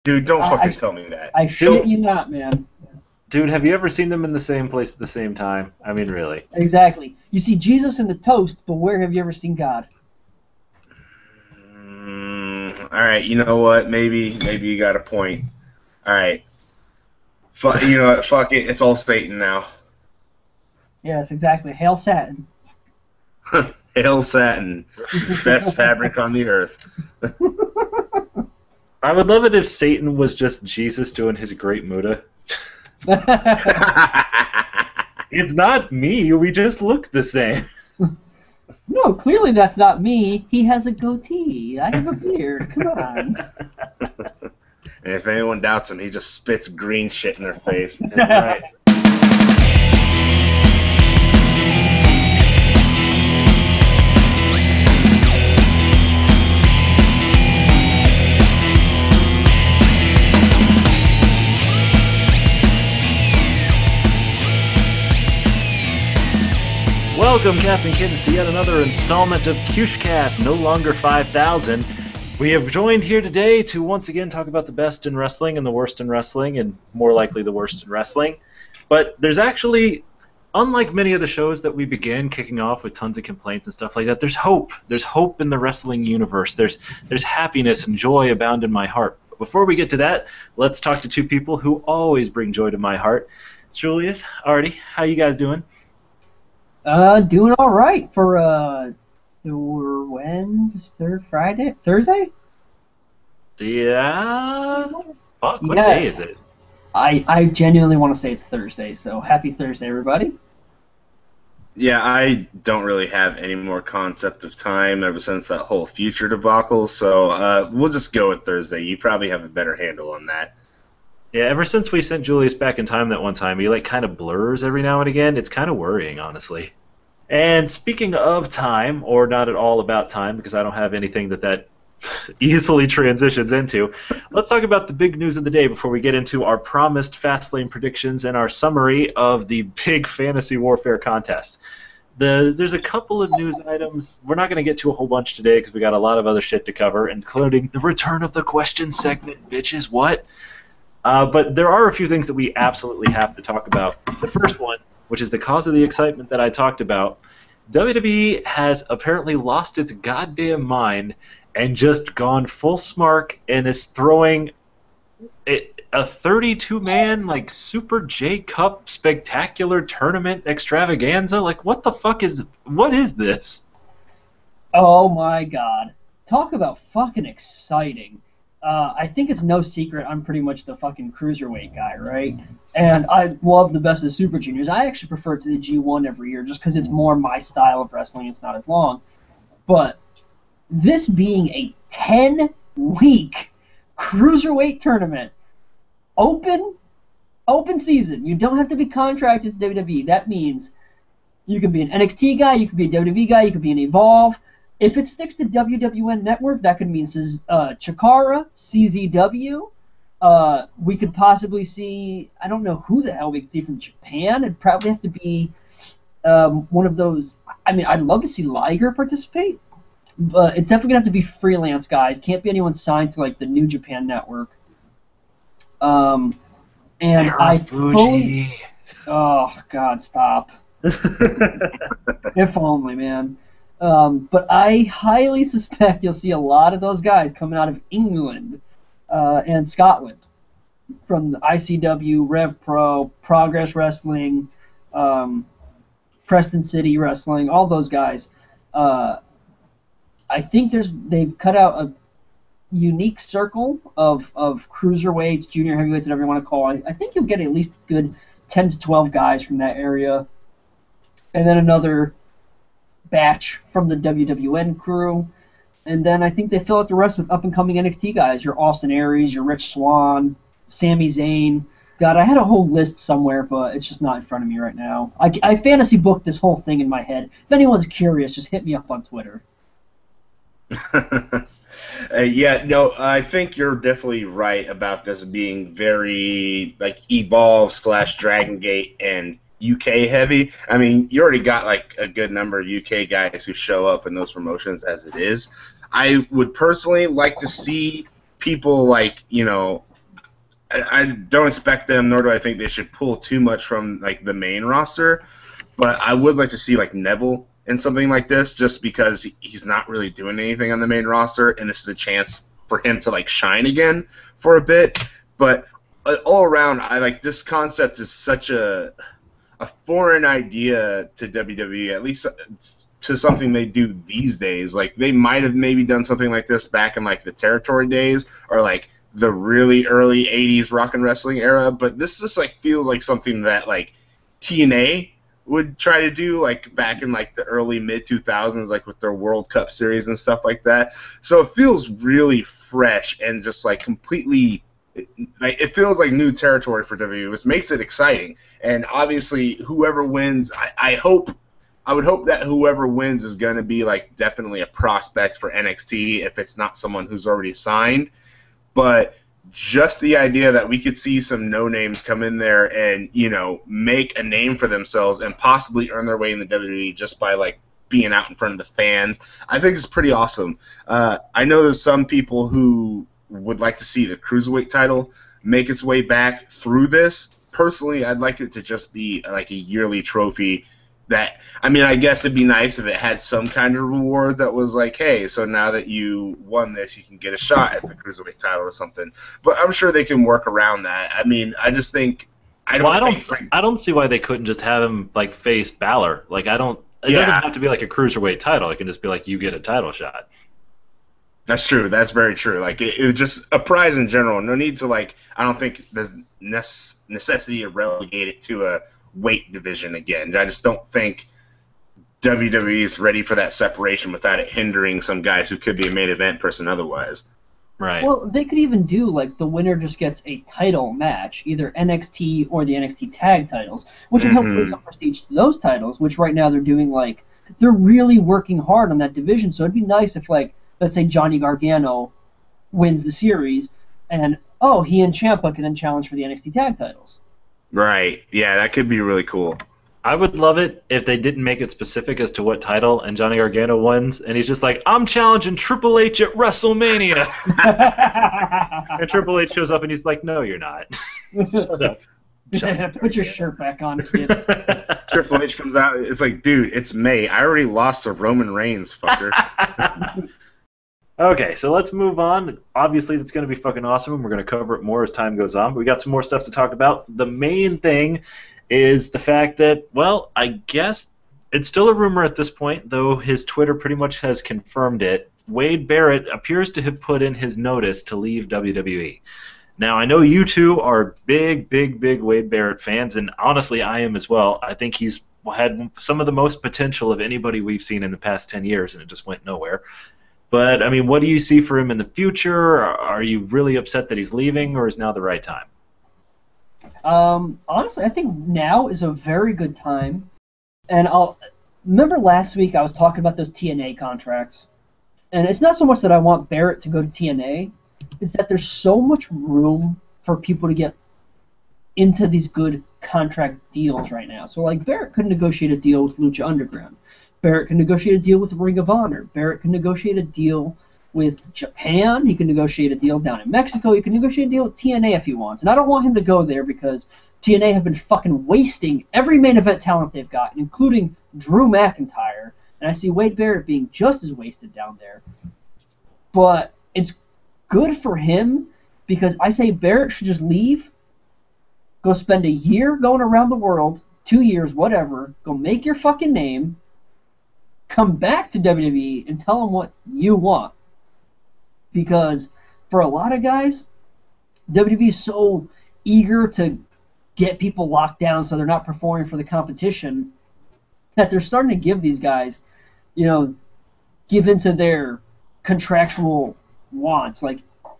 Dude, don't fucking tell me that. I shit you not, man. Dude, have you ever seen them in the same place at the same time? I mean, really. Exactly. You see Jesus in the toast, but where have you ever seen God? All right, you know what? Maybe you got a point. All right. You know what? Fuck it. It's all Satan now. Yes, exactly. Hail Satan. Hail Satin. Best fabric on the earth. I would love it if Satan was just Jesus doing his great Muda. It's not me. We just look the same. No, clearly that's not me. He has a goatee. I have a beard. Come on. And if anyone doubts him, he just spits green shit in their face. That's right. Welcome, cats and kittens, to yet another installment of Cewshcast, no longer 5,000. We have joined here today to once again talk about the best in wrestling and the worst in wrestling, and more likely the worst in wrestling. But there's actually, unlike many of the shows that we began kicking off with tons of complaints and stuff like that, there's hope. There's hope in the wrestling universe. There's happiness and joy abound in my heart. But before we get to that, let's talk to two people who always bring joy to my heart. Julius, Artie, how you guys doing? Doing all right for Thursday? Yeah. Fuck, what Yes. day is it? I genuinely want to say it's Thursday, so happy Thursday, everybody. Yeah, I don't really have any more concept of time ever since that whole future debacle, so we'll just go with Thursday. You probably have a better handle on that. Yeah, ever since we sent Julius back in time that one time, he kind of blurs every now and again. It's kind of worrying, honestly. And speaking of time, or not at all about time, because I don't have anything that easily transitions into, let's talk about the big news of the day before we get into our promised Fastlane predictions and our summary of the big Fantasy Warfare contest. There's a couple of news items. We're not going to get to a whole bunch today because we got a lot of other shit to cover, including the return of the question segment, bitches, what? But there are a few things that we absolutely have to talk about. The first one, which is the cause of the excitement that I talked about, WWE has apparently lost its goddamn mind and just gone full smark and is throwing a 32-man Super J Cup spectacular tournament extravaganza. What the fuck what is this? Oh my god. Talk about fucking exciting. I think it's no secret I'm pretty much the fucking cruiserweight guy, right? And I love the best of the Super Juniors. I actually prefer it to the G1 every year just because it's more my style of wrestling. It's not as long. But this being a 10-week cruiserweight tournament, open season. You don't have to be contracted to WWE. That means you can be an NXT guy, you can be a WWE guy, you can be an Evolve. If it sticks to WWN Network, that could mean Chikara, CZW. We could possibly see, I don't know who the hell we could see from Japan. It'd probably have to be one of those. I mean, I'd love to see Liger participate, but it's definitely going to have to be freelance guys. Can't be anyone signed to the New Japan Network. And I fully. Oh, God, stop. If only, man. But I highly suspect you'll see a lot of those guys coming out of England and Scotland from the ICW, Rev Pro, Progress Wrestling, Preston City Wrestling, all those guys. I think they've cut out a unique circle of cruiserweights, junior heavyweights, whatever you want to call it. I think you'll get at least a good 10 to 12 guys from that area. And then another batch from the WWN crew, and then I think they fill out the rest with up-and-coming NXT guys. Your Austin Aries, your Rich Swann, Sami Zayn. God, I had a whole list somewhere, but it's just not in front of me right now. I fantasy booked this whole thing in my head. If anyone's curious, just hit me up on Twitter. Yeah, no, I think you're definitely right about this being very Evolve/Dragon Gate and UK heavy. I mean, you already got a good number of UK guys who show up in those promotions as it is. I would personally like to see people I don't expect them, nor do I think they should pull too much from like the main roster. But I would like to see like Neville in something like this, just because he's not really doing anything on the main roster, and this is a chance for him to like shine again for a bit. But all around, I like this concept is such a foreign idea to WWE, at least to something they do these days. Like they might have maybe done something like this back in like the territory days or like the really early 80s rock and wrestling era, but this just like feels like something that like TNA would try to do like back in like the early mid 2000s, like with their World Cup series and stuff like that. So it feels really fresh and just like completely like it feels like new territory for WWE, which makes it exciting. And obviously whoever wins, I would hope that whoever wins is going to be like definitely a prospect for NXT if it's not someone who's already signed. But just the idea that we could see some no-names come in there and, you know, make a name for themselves and possibly earn their way in the WWE just by, like, being out in front of the fans, I think is pretty awesome. I know there's some people who would like to see the Cruiserweight title make its way back through this. Personally, I'd like it to just be, like, a yearly trophy that, I mean, I guess it'd be nice if it had some kind of reward that was like, hey, so now that you won this, you can get a shot at the Cruiserweight title or something. But I'm sure they can work around that. I mean, I just think I don't see why they couldn't just have him like face Balor. Like it doesn't have to be like a Cruiserweight title. It can just be like you get a title shot. That's true. That's very true. Like it was just a prize in general. No need to like. I don't think there's necessity to relegate it to a weight division again. I just don't think WWE is ready for that separation without it hindering some guys who could be a main event person otherwise. Right. Well, they could even do like the winner just gets a title match, either NXT or the NXT tag titles, which would help bring some prestige to those titles, which right now they're doing like they're really working hard on that division. So it'd be nice if like let's say Johnny Gargano wins the series and he and Ciampa can then challenge for the NXT tag titles. Right. Yeah, that could be really cool. I would love it if they didn't make it specific as to what title and Johnny Gargano wins, and he's just like, I'm challenging Triple H at WrestleMania. And Triple H shows up and he's like, no, you're not. Shut up. Put your shirt back on, kid. Triple H comes out, it's like, dude, it's May. I already lost to Roman Reigns, fucker. Okay, so let's move on. Obviously, it's going to be fucking awesome, and we're going to cover it more as time goes on. But we got some more stuff to talk about. The main thing is the fact that, well, I guess it's still a rumor at this point, though his Twitter pretty much has confirmed it. Wade Barrett appears to have put in his notice to leave WWE. Now, I know you two are big Wade Barrett fans, and honestly, I am as well. I think he's had some of the most potential of anybody we've seen in the past 10 years, and it just went nowhere. But, I mean, what do you see for him in the future? Are you really upset that he's leaving, or is now the right time? Honestly, I think now is a very good time. And remember last week I was talking about those TNA contracts. And it's not so much that I want Barrett to go to TNA. It's that there's so much room for people to get into these good contract deals right now. So, like, Barrett could negotiate a deal with Lucha Underground. Barrett can negotiate a deal with Ring of Honor. Barrett can negotiate a deal with Japan. He can negotiate a deal down in Mexico. He can negotiate a deal with TNA if he wants. And I don't want him to go there because TNA have been fucking wasting every main event talent they've got, including Drew McIntyre. And I see Wade Barrett being just as wasted down there. But it's good for him because I say Barrett should just leave, go spend a year going around the world, 2 years, whatever, go make your fucking name, come back to WWE and tell them what you want. Because for a lot of guys, WWE is so eager to get people locked down so they're not performing for the competition that they're starting to give these guys, give into their contractual wants. Like,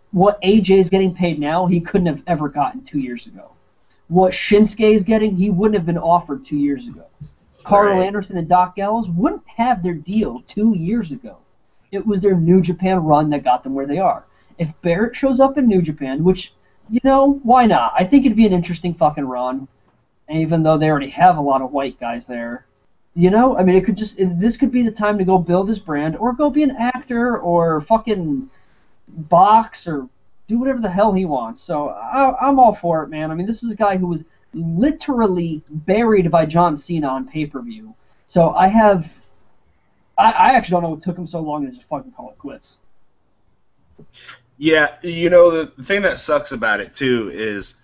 what AJ is getting paid now, he couldn't have ever gotten 2 years ago. What Shinsuke is getting, he wouldn't have been offered 2 years ago. Carl Anderson and Doc Gallows wouldn't have their deal 2 years ago. It was their New Japan run that got them where they are. If Barrett shows up in New Japan, which, why not? I think it'd be an interesting fucking run, even though they already have a lot of white guys there. I mean, this could be the time to go build his brand, or go be an actor, or fucking box, or do whatever the hell he wants. So I'm all for it, man. I mean, this is a guy who was literally buried by John Cena on pay-per-view. So I actually don't know what took him so long to just fucking call it quits. Yeah, the thing that sucks about it, too, is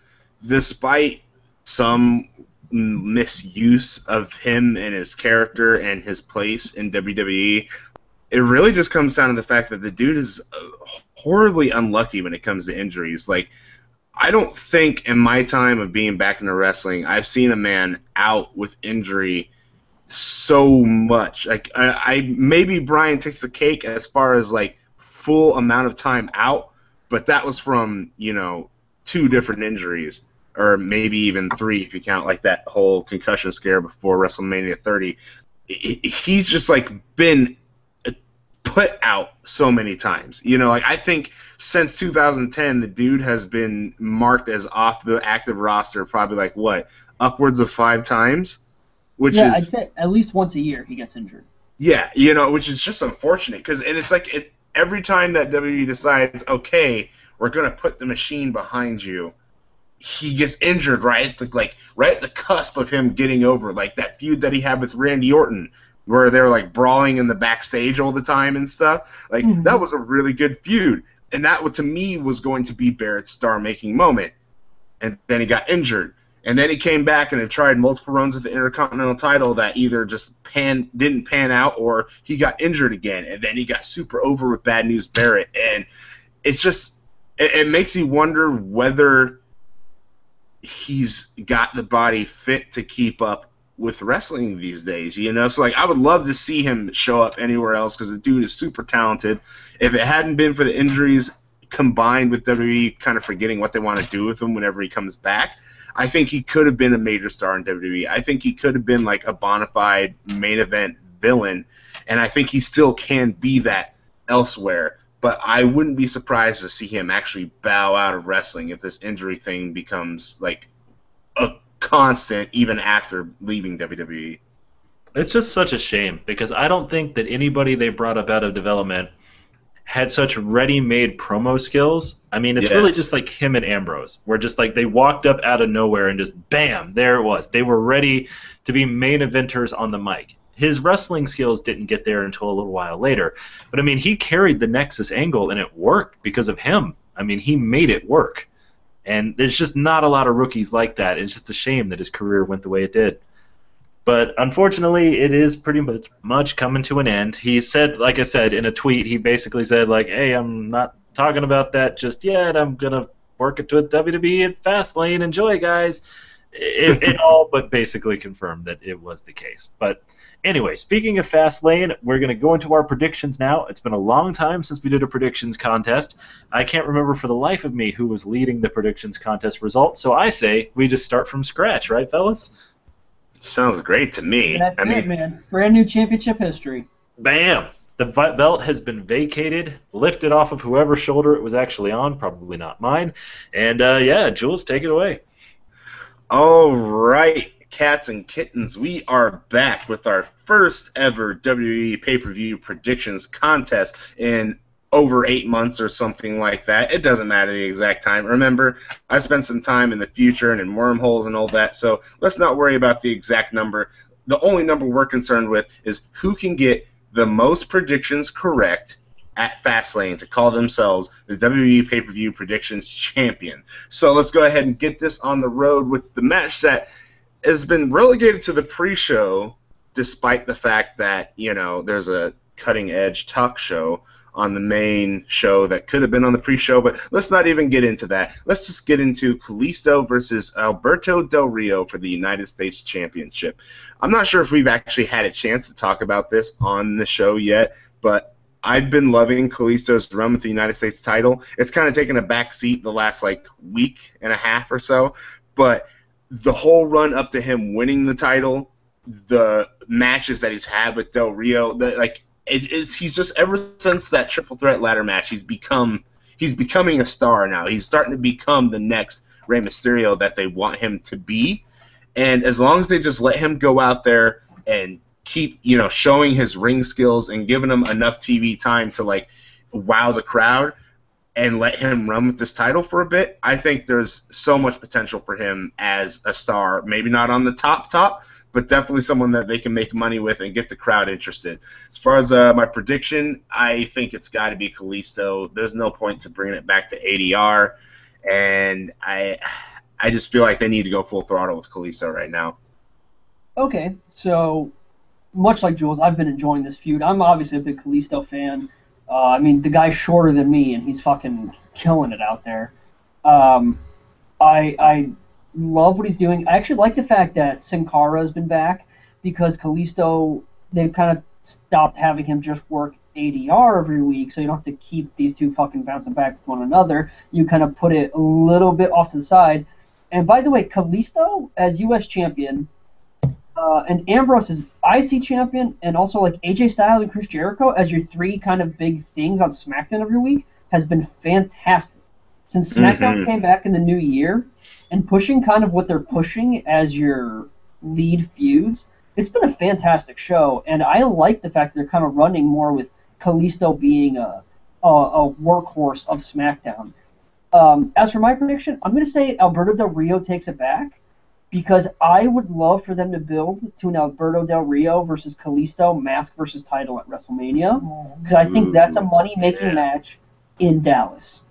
despite some misuse of him and his character and his place in WWE, it really just comes down to the fact that the dude is horribly unlucky when it comes to injuries. Like, I don't think in my time of being back into wrestling, I've seen a man out with injury so much. Like, I maybe Brian takes the cake as far as, like, full amount of time out, but that was from, 2 different injuries, or maybe even 3 if you count, like, that whole concussion scare before WrestleMania 30. He's just, like, been put out so many times. I think since 2010, the dude has been marked as off the active roster probably like, upwards of 5 times? I'd say at least once a year he gets injured. Yeah, which is just unfortunate. And it's like every time that WWE decides, okay, we're going to put the machine behind you, he gets injured right at the cusp of him getting over. Like that feud that he had with Randy Orton, where they're like brawling in the backstage all the time and stuff. Like that was a really good feud, and that to me was going to be Barrett's star-making moment. And then he got injured, and then he came back and had tried multiple runs with the Intercontinental title that either just didn't pan out, or he got injured again, and then he got super over with Bad News Barrett, and it's just it makes you wonder whether he's got the body fit to keep up with wrestling these days, So, like, I would love to see him show up anywhere else because the dude is super talented. If it hadn't been for the injuries combined with WWE kind of forgetting what they want to do with him whenever he comes back, I think he could have been a major star in WWE. I think he could have been, like, a bona fide main event villain, and I think he still can be that elsewhere. But I wouldn't be surprised to see him actually bow out of wrestling if this injury thing becomes, like, a constant even after leaving WWE. It's just such a shame because I don't think that anybody they brought up out of development had such ready-made promo skills. I mean, it's really just like him and Ambrose, where just like they walked up out of nowhere and just bam, there it was. They were ready to be main eventers on the mic. His wrestling skills didn't get there until a little while later. But I mean, he carried the Nexus angle and it worked because of him. I mean, he made it work. And there's just not a lot of rookies like that. It's just a shame that his career went the way it did. But unfortunately, it is pretty much coming to an end. He said, like I said, in a tweet, he basically said, like, hey, I'm not talking about that just yet. I'm going to work it with WWE at Fastlane. Enjoy, guys. It all but basically confirmed that it was the case. But anyway, speaking of Fastlane, we're going to go into our predictions now. It's been a long time since we did a predictions contest. I can't remember for the life of me who was leading the predictions contest results, so I say we just start from scratch, right, fellas? Sounds great to me. That's it, man. Brand new championship history. Bam! The belt has been vacated, lifted off of whoever's shoulder it was actually on, probably not mine. And, Jules, take it away. All right, cats and kittens, we are back with our first ever WWE pay-per-view predictions contest in over 8 months or something like that. It doesn't matter the exact time. Remember, I spent some time in the future and in wormholes and all that, so let's not worry about the exact number. The only number we're concerned with is who can get the most predictions correct at Fastlane to call themselves the WWE Pay-Per-View Predictions Champion. So let's go ahead and get this on the road with the match that has been relegated to the pre-show, despite the fact that, there's a cutting-edge talk show on the main show that could have been on the pre-show, but let's not even get into that. Let's just get into Kalisto versus Alberto Del Rio for the United States Championship. I'm not sure if we've actually had a chance to talk about this on the show yet, but I've been loving Kalisto's run with the United States title. It's kind of taken a back seat the last, week and a half or so, but the whole run up to him winning the title, the matches that he's had with Del Rio, he's just, ever since that triple threat ladder match, he's becoming a star now. He's starting to become the next Rey Mysterio that they want him to be. And as long as they just let him go out there and keep, showing his ring skills and giving him enough TV time to, wow the crowd, and let him run with this title for a bit, I think there's so much potential for him as a star. Maybe not on the top, but definitely someone that they can make money with and get the crowd interested. As far as my prediction, I think it's got to be Kalisto. There's no point to bringing it back to ADR, and I just feel like they need to go full throttle with Kalisto right now. Okay, so much like Jules, I've been enjoying this feud. I'm obviously a big Kalisto fan. I mean, the guy's shorter than me, and he's fucking killing it out there. I love what he's doing. I actually like the fact that Sin Cara has been back, because Kalisto, they've kind of stopped having him just work ADR every week, so you don't have to keep these two fucking bouncing back with one another. You kind of put it a little bit off to the side. And by the way, Kalisto as U.S. champion, and Ambrose as IC champion, and also like AJ Styles and Chris Jericho as your three kind of big things on SmackDown every week has been fantastic. Since SmackDown came back in the new year, and pushing kind of what they're pushing as your lead feuds, it's been a fantastic show, and I like the fact that they're kind of running more with Kalisto being a workhorse of SmackDown. As for my prediction, I'm going to say Alberto Del Rio takes it back, because I would love for them to build to an Alberto Del Rio versus Kalisto mask versus title at WrestleMania, because I think that's a money-making match in Dallas.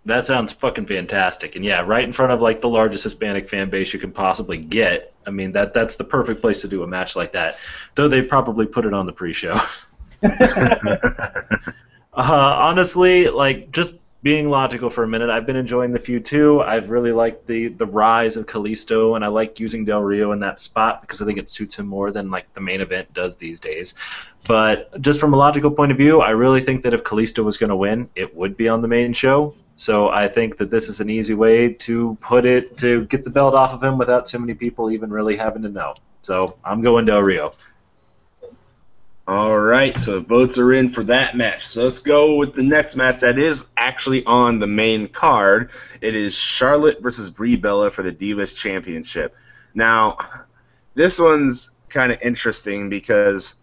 That sounds fucking fantastic. And yeah, right in front of like the largest Hispanic fan base you can possibly get. I mean, that's the perfect place to do a match like that. Though they probably put it on the pre-show. Honestly, like, just being logical for a minute, I've been enjoying the feud too. I've really liked the rise of Kalisto, and I like using Del Rio in that spot because I think it suits him more than like the main event does these days. But just from a logical point of view, I really think that if Kalisto was going to win, it would be on the main show. So I think that this is an easy way to get the belt off of him without too many people even really having to know. So I'm going Del Rio. All right, so votes are in for that match. So let's go with the next match that is actually on the main card. It is Charlotte versus Brie Bella for the Divas Championship. Now, this one's kind of interesting because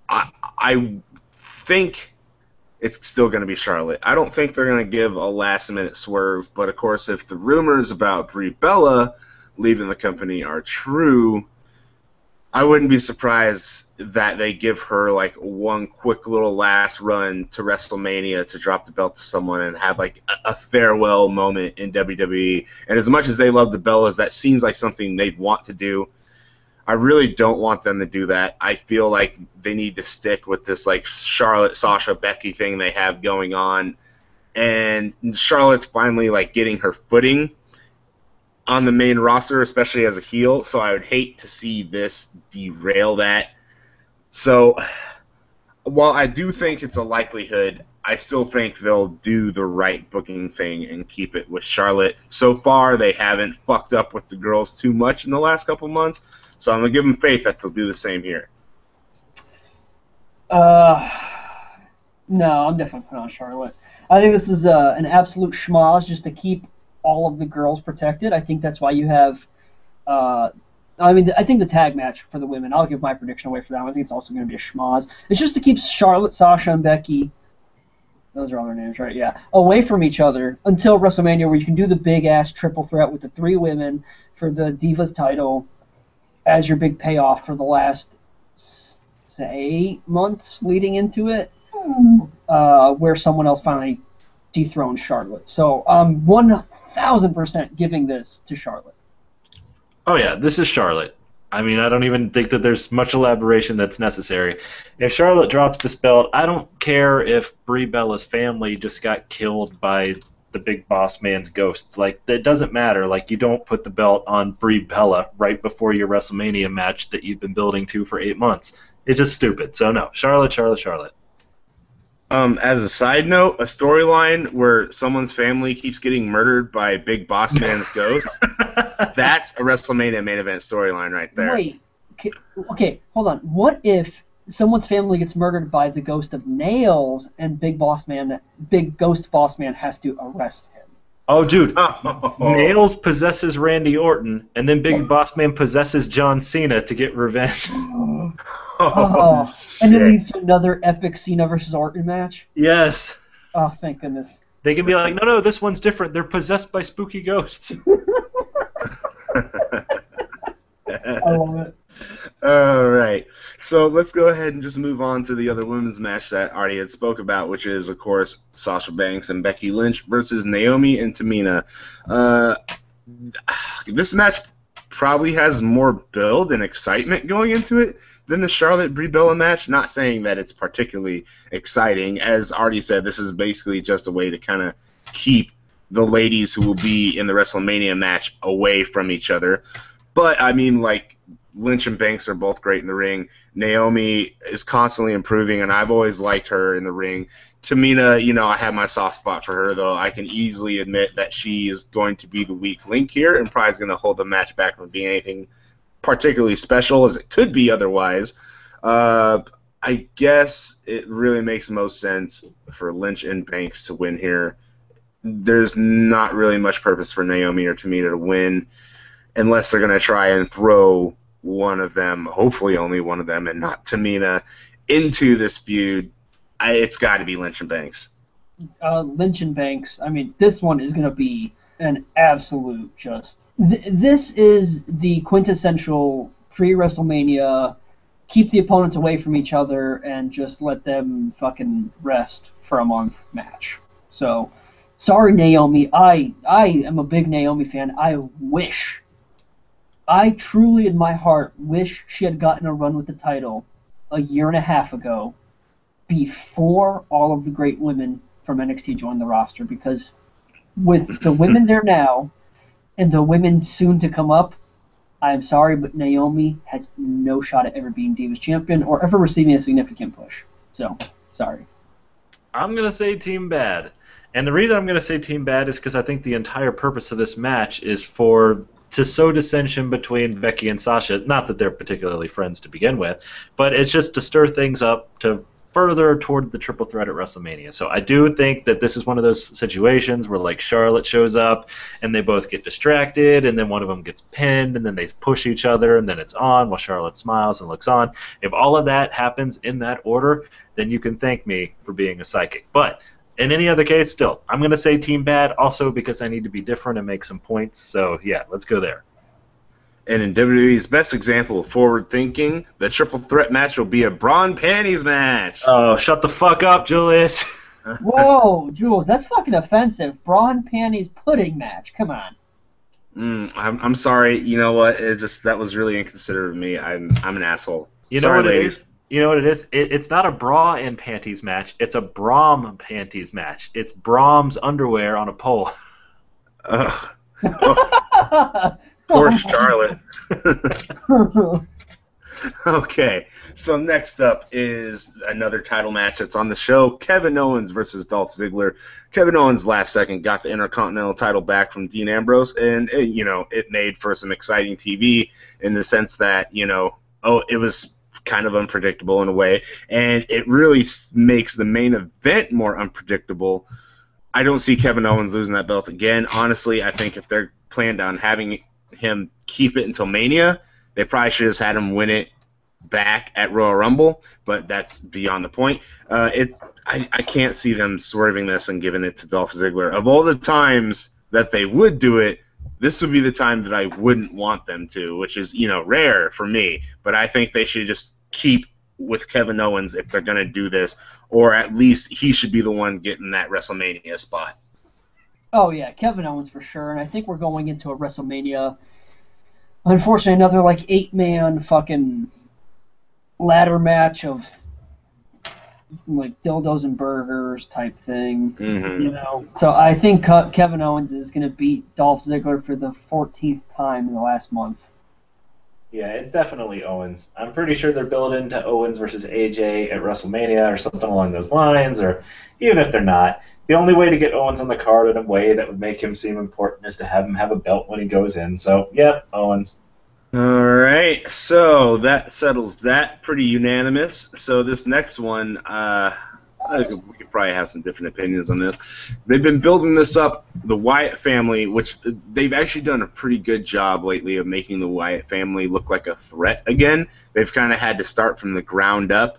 I think it's still going to be Charlotte. I don't think they're going to give a last-minute swerve, but of course, if the rumors about Brie Bella leaving the company are true, I wouldn't be surprised that they give her like one quick little last run to WrestleMania to drop the belt to someone and have like a farewell moment in WWE. And as much as they love the Bellas, that seems like something they'd want to do. I really don't want them to do that. I feel like they need to stick with this like Charlotte, Sasha, Becky thing they have going on. And Charlotte's finally like getting her footing on the main roster, especially as a heel, so I would hate to see this derail that. So, while I do think it's a likelihood, I still think they'll do the right booking thing and keep it with Charlotte. So far, they haven't fucked up with the girls too much in the last couple months, so I'm going to give them faith that they'll do the same here. No, I'm definitely putting on Charlotte. I think this is an absolute schmoz just to keep all of the girls protected. I think that's why you have I think the tag match for the women, I'll give my prediction away for that one. I think it's also going to be a schmoz. It's just to keep Charlotte, Sasha, and Becky, those are all their names, right? Yeah, away from each other until WrestleMania, where you can do the big-ass triple threat with the three women for the Divas title as your big payoff for the last, say, 8 months leading into it, where someone else finally dethroned Charlotte. So 1,000% giving this to Charlotte. Oh yeah, this is Charlotte. I mean, I don't even think that there's much elaboration that's necessary. If Charlotte drops this belt, I don't care if Brie Bella's family just got killed by the big boss man's ghost. Like, it doesn't matter. Like, you don't put the belt on Brie Bella right before your WrestleMania match that you've been building to for 8 months. It's just stupid. So no, Charlotte. As a side note, a storyline where someone's family keeps getting murdered by Big Boss Man's ghost, that's a WrestleMania main event storyline right there. Wait, okay, hold on. What if someone's family gets murdered by the ghost of Nails and Big Ghost Boss Man has to arrest him? Oh, dude. Nails possesses Randy Orton, and then Big Boss Man possesses John Cena to get revenge. And it leads to another epic Cena versus Orton match? Yes. Oh, thank goodness. They can be like, no, this one's different. They're possessed by spooky ghosts. I love it. All right. So let's go ahead and just move on to the other women's match that Artie had spoke about, which is, of course, Sasha Banks and Becky Lynch versus Naomi and Tamina. This match probably has more build and excitement going into it than the Charlotte Brie Bella match. Not saying that it's particularly exciting. As Artie said, this is basically just a way to kind of keep the ladies who will be in the WrestleMania match away from each other. But, I mean, like, Lynch and Banks are both great in the ring. Naomi is constantly improving, and I've always liked her in the ring. Tamina, you know, I have my soft spot for her, though I can easily admit that she is going to be the weak link here and probably is going to hold the match back from being anything particularly special as it could be otherwise. I guess it really makes most sense for Lynch and Banks to win here. There's not really much purpose for Naomi or Tamina to win unless they're going to try and throw one of them, hopefully only one of them, and not Tamina, into this feud. It's got to be Lynch and Banks. Lynch and Banks, I mean, this one is going to be an absolute just... this is the quintessential pre-WrestleMania, keep the opponents away from each other and just let them fucking rest for a month match. So, sorry, Naomi. I am a big Naomi fan. I truly, in my heart, wish she had gotten a run with the title a year and a half ago before all of the great women from NXT joined the roster, because with the women there now and the women soon to come up, I'm sorry, but Naomi has no shot at ever being Divas Champion or ever receiving a significant push. So, sorry. I'm going to say Team Bad. And the reason I'm going to say Team Bad is because I think the entire purpose of this match is to sow dissension between Becky and Sasha. Not that they're particularly friends to begin with, but it's just to stir things up to further toward the triple threat at WrestleMania. So I do think that this is one of those situations where, like, Charlotte shows up and they both get distracted and then one of them gets pinned and then they push each other and then it's on while Charlotte smiles and looks on. If all of that happens in that order, then you can thank me for being a psychic. But in any other case, still, I'm going to say Team Bad, also because I need to be different and make some points. So, yeah, let's go there. And in WWE's best example of forward thinking, the triple threat match will be a bra and panties match. Oh, shut the fuck up, Julius. Whoa, Jules, that's fucking offensive. Bra and panties pudding match. Come on. I'm sorry. You know what? That was really inconsiderate of me. I'm an asshole. You know sorry, what ladies. it is? You know what it is? It's not a bra and panties match. It's a Brahm panties match. It's Brahms underwear on a pole. Ugh. Oh. Poor Charlotte. Okay, so next up is another title match that's on the show. Kevin Owens versus Dolph Ziggler. Kevin Owens last second got the Intercontinental title back from Dean Ambrose, and it made for some exciting TV in the sense that, it was kind of unpredictable in a way, and it really makes the main event more unpredictable. I don't see Kevin Owens losing that belt again. Honestly, I think if they're planned on having him keep it until Mania, they probably should have just had him win it back at Royal Rumble, but that's beyond the point. I can't see them swerving this and giving it to Dolph Ziggler. Of all the times that they would do it, this would be the time that I wouldn't want them to, which is, rare for me. But I think they should just keep with Kevin Owens if they're going to do this, or at least he should be the one getting that WrestleMania spot. Oh, yeah, Kevin Owens for sure. And I think we're going into a WrestleMania, unfortunately, another, 8-man fucking ladder match of, dildos and burgers type thing. Mm-hmm. So I think Kevin Owens is going to beat Dolph Ziggler for the 14th time in the last month. Yeah, it's definitely Owens. I'm pretty sure they're building to Owens versus AJ at WrestleMania or something along those lines, or even if they're not, the only way to get Owens on the card in a way that would make him seem important is to have him have a belt when he goes in. So, yeah, Owens. All right, so that settles that. Pretty unanimous. So this next one, we could probably have some different opinions on this. They've been building this up, the Wyatt family, which they've actually done a pretty good job lately of making the Wyatt family look like a threat again. They've kind of had to start from the ground up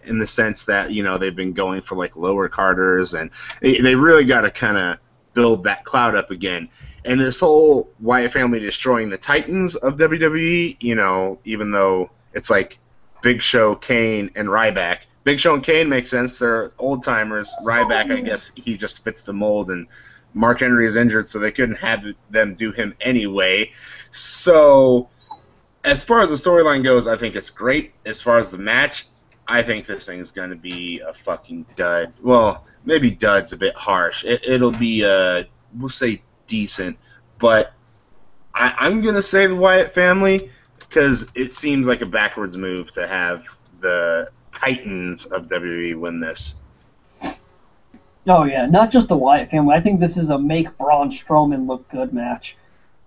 in the sense that, they've been going for like lower carders, and they really got to kind of build that cloud up again. And this whole Wyatt family destroying the Titans of WWE, even though it's like Big Show, Kane, and Ryback. Big Show and Kane make sense. They're old timers. Ryback, I guess he just fits the mold, and Mark Henry is injured, so they couldn't have them do him anyway. So as far as the storyline goes, I think it's great. As far as the match, I think this thing's going to be a fucking dud. Well, maybe dud's a bit harsh. It'll be, we'll say decent, but I'm going to say the Wyatt family because it seems like a backwards move to have the Titans of WWE win this. Oh, yeah, not just the Wyatt family. I think this is a make Braun Strowman look good match.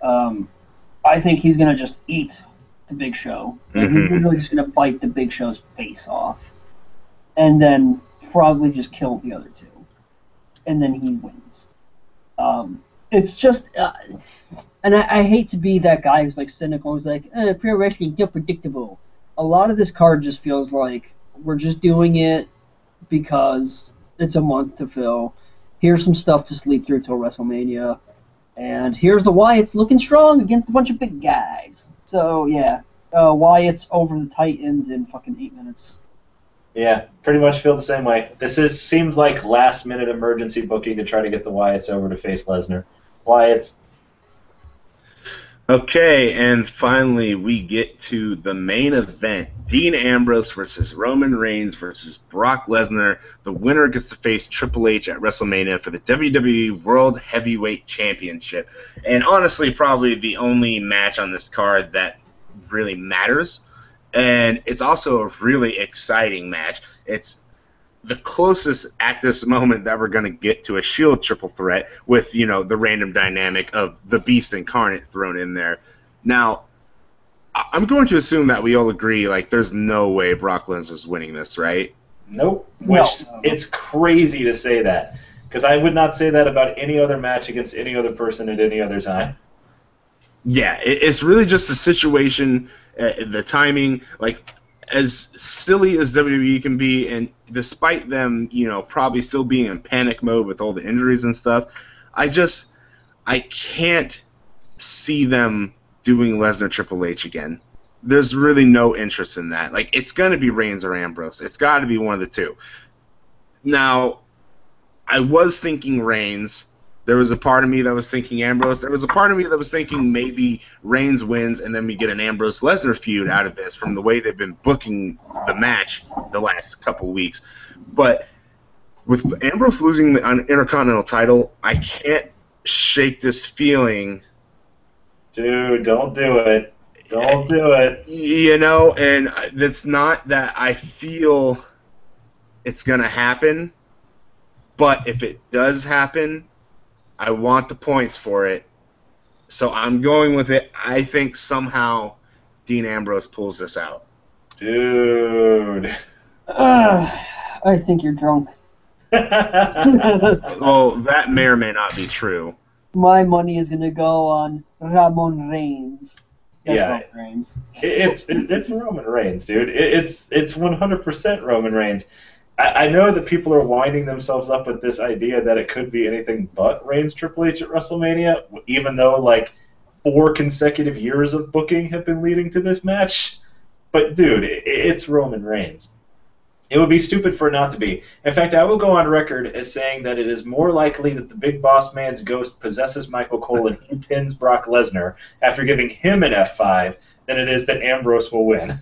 I think he's going to just eat the Big Show. He's literally just going to bite the Big Show's face off. And then probably just kill the other two. And then he wins. It's just... and I hate to be that guy who's like cynical, who's like, pro wrestling, too predictable. A lot of this card just feels like we're just doing it because it's a month to fill. Here's some stuff to sleep through till WrestleMania. And here's the Wyatts looking strong against a bunch of big guys. So, yeah, Wyatt's over the Titans in fucking 8 minutes. Yeah, pretty much feel the same way. Seems like last-minute emergency booking to try to get the Wyatts over to face Lesnar. Wyatt's. Okay, and finally we get to the main event. Dean Ambrose versus Roman Reigns versus Brock Lesnar. The winner gets to face Triple H at WrestleMania for the WWE World Heavyweight Championship. And honestly, probably the only match on this card that really matters. And it's also a really exciting match. It's the closest at this moment that we're going to get to a Shield triple threat with, the random dynamic of the Beast Incarnate thrown in there. Now, I'm going to assume that we all agree, there's no way Brock Lesnar's winning this, right? Nope. Which, it's crazy to say that. Because I would not say that about any other match against any other person at any other time. Yeah, it's really just the situation, the timing, as silly as WWE can be, and despite them, probably still being in panic mode with all the injuries and stuff, I can't see them doing Lesnar Triple H again. There's really no interest in that. It's going to be Reigns or Ambrose. It's got to be one of the two. Now, I was thinking Reigns. There was a part of me that was thinking Ambrose. There was a part of me that was thinking maybe Reigns wins and then we get an Ambrose-Lesnar feud out of this from the way they've been booking the match the last couple weeks. But with Ambrose losing the Intercontinental title, I can't shake this feeling. Dude, don't do it. Don't do it. And it's not that I feel it's going to happen, but if it does happen, I want the points for it, so I'm going with it. I think somehow Dean Ambrose pulls this out. Dude. I think you're drunk. Well, that may or may not be true. My money is going to go on Roman Reigns. That's Yeah. Roman Reigns. It's Roman Reigns, dude. It's 100% Roman Reigns. I know that people are winding themselves up with this idea that it could be anything but Reigns Triple H at WrestleMania, even though 4 consecutive years of booking have been leading to this match. But dude, it's Roman Reigns. It would be stupid for it not to be. In fact, I will go on record as saying that it is more likely that the Big Boss Man's ghost possesses Michael Cole and he pins Brock Lesnar after giving him an F5 than it is that Ambrose will win.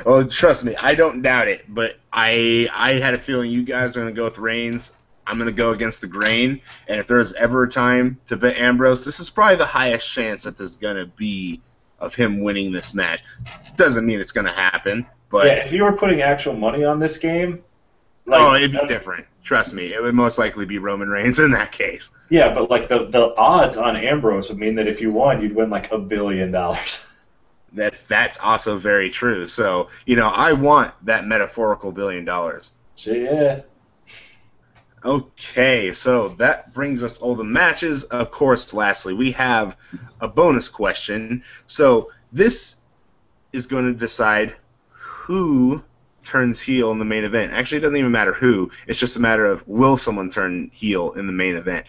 Well, trust me, I don't doubt it, but I had a feeling you guys are going to go with Reigns. I'm going to go against the grain, and if there's ever a time to bet Ambrose, this is probably the highest chance that there's going to be of him winning this match. Doesn't mean it's going to happen, but... Yeah, if you were putting actual money on this game... it'd be different. Trust me, it would most likely be Roman Reigns in that case. Yeah, but the odds on Ambrose would mean that if you won, you'd win $1 billion. That's also very true. So, I want that metaphorical $1 billion. Yeah. Okay, so that brings us all the matches. Of course, lastly, we have a bonus question. So this is going to decide who turns heel in the main event. Actually, it doesn't even matter who. It's just a matter of will someone turn heel in the main event.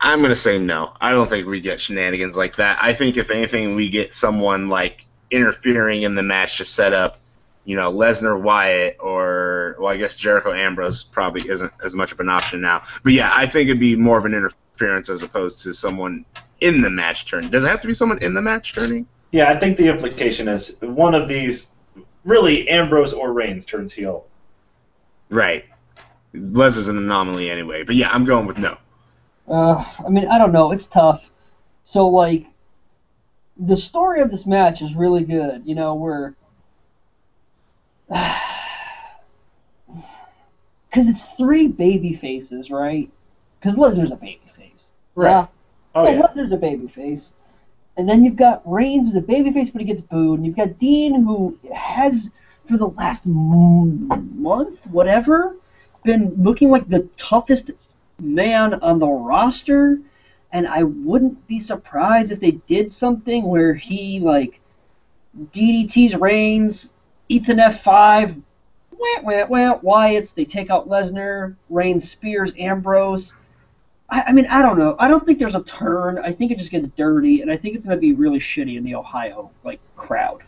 I'm going to say no. I don't think we get shenanigans like that. I think, if anything, we get someone like interfering in the match to set up, Lesnar Wyatt, or, well, I guess Jericho Ambrose probably isn't as much of an option now. But yeah, I think it'd be more of an interference as opposed to someone in the match turning. Does it have to be someone in the match turning? Yeah, I think the implication is one of these, really, Ambrose or Reigns turns heel. Right. Lesnar's an anomaly anyway. But yeah, I'm going with no. I mean, I don't know. It's tough. So, like, the story of this match is really good. We're... Because it's 3 baby faces, right? Because Lesnar's a baby face. Right. Yeah? Oh, so yeah. Lesnar's a baby face. And then you've got Reigns, who's a babyface, but he gets booed. And you've got Dean, who has, for the last month, whatever, been looking like the toughest man on the roster. And I wouldn't be surprised if they did something where he, like, DDTs Reigns, eats an F5, Wyatt's, they take out Lesnar, Reigns spears Ambrose. I mean, I don't know. I don't think there's a turn. I think it just gets dirty, and I think it's going to be really shitty in the Ohio crowd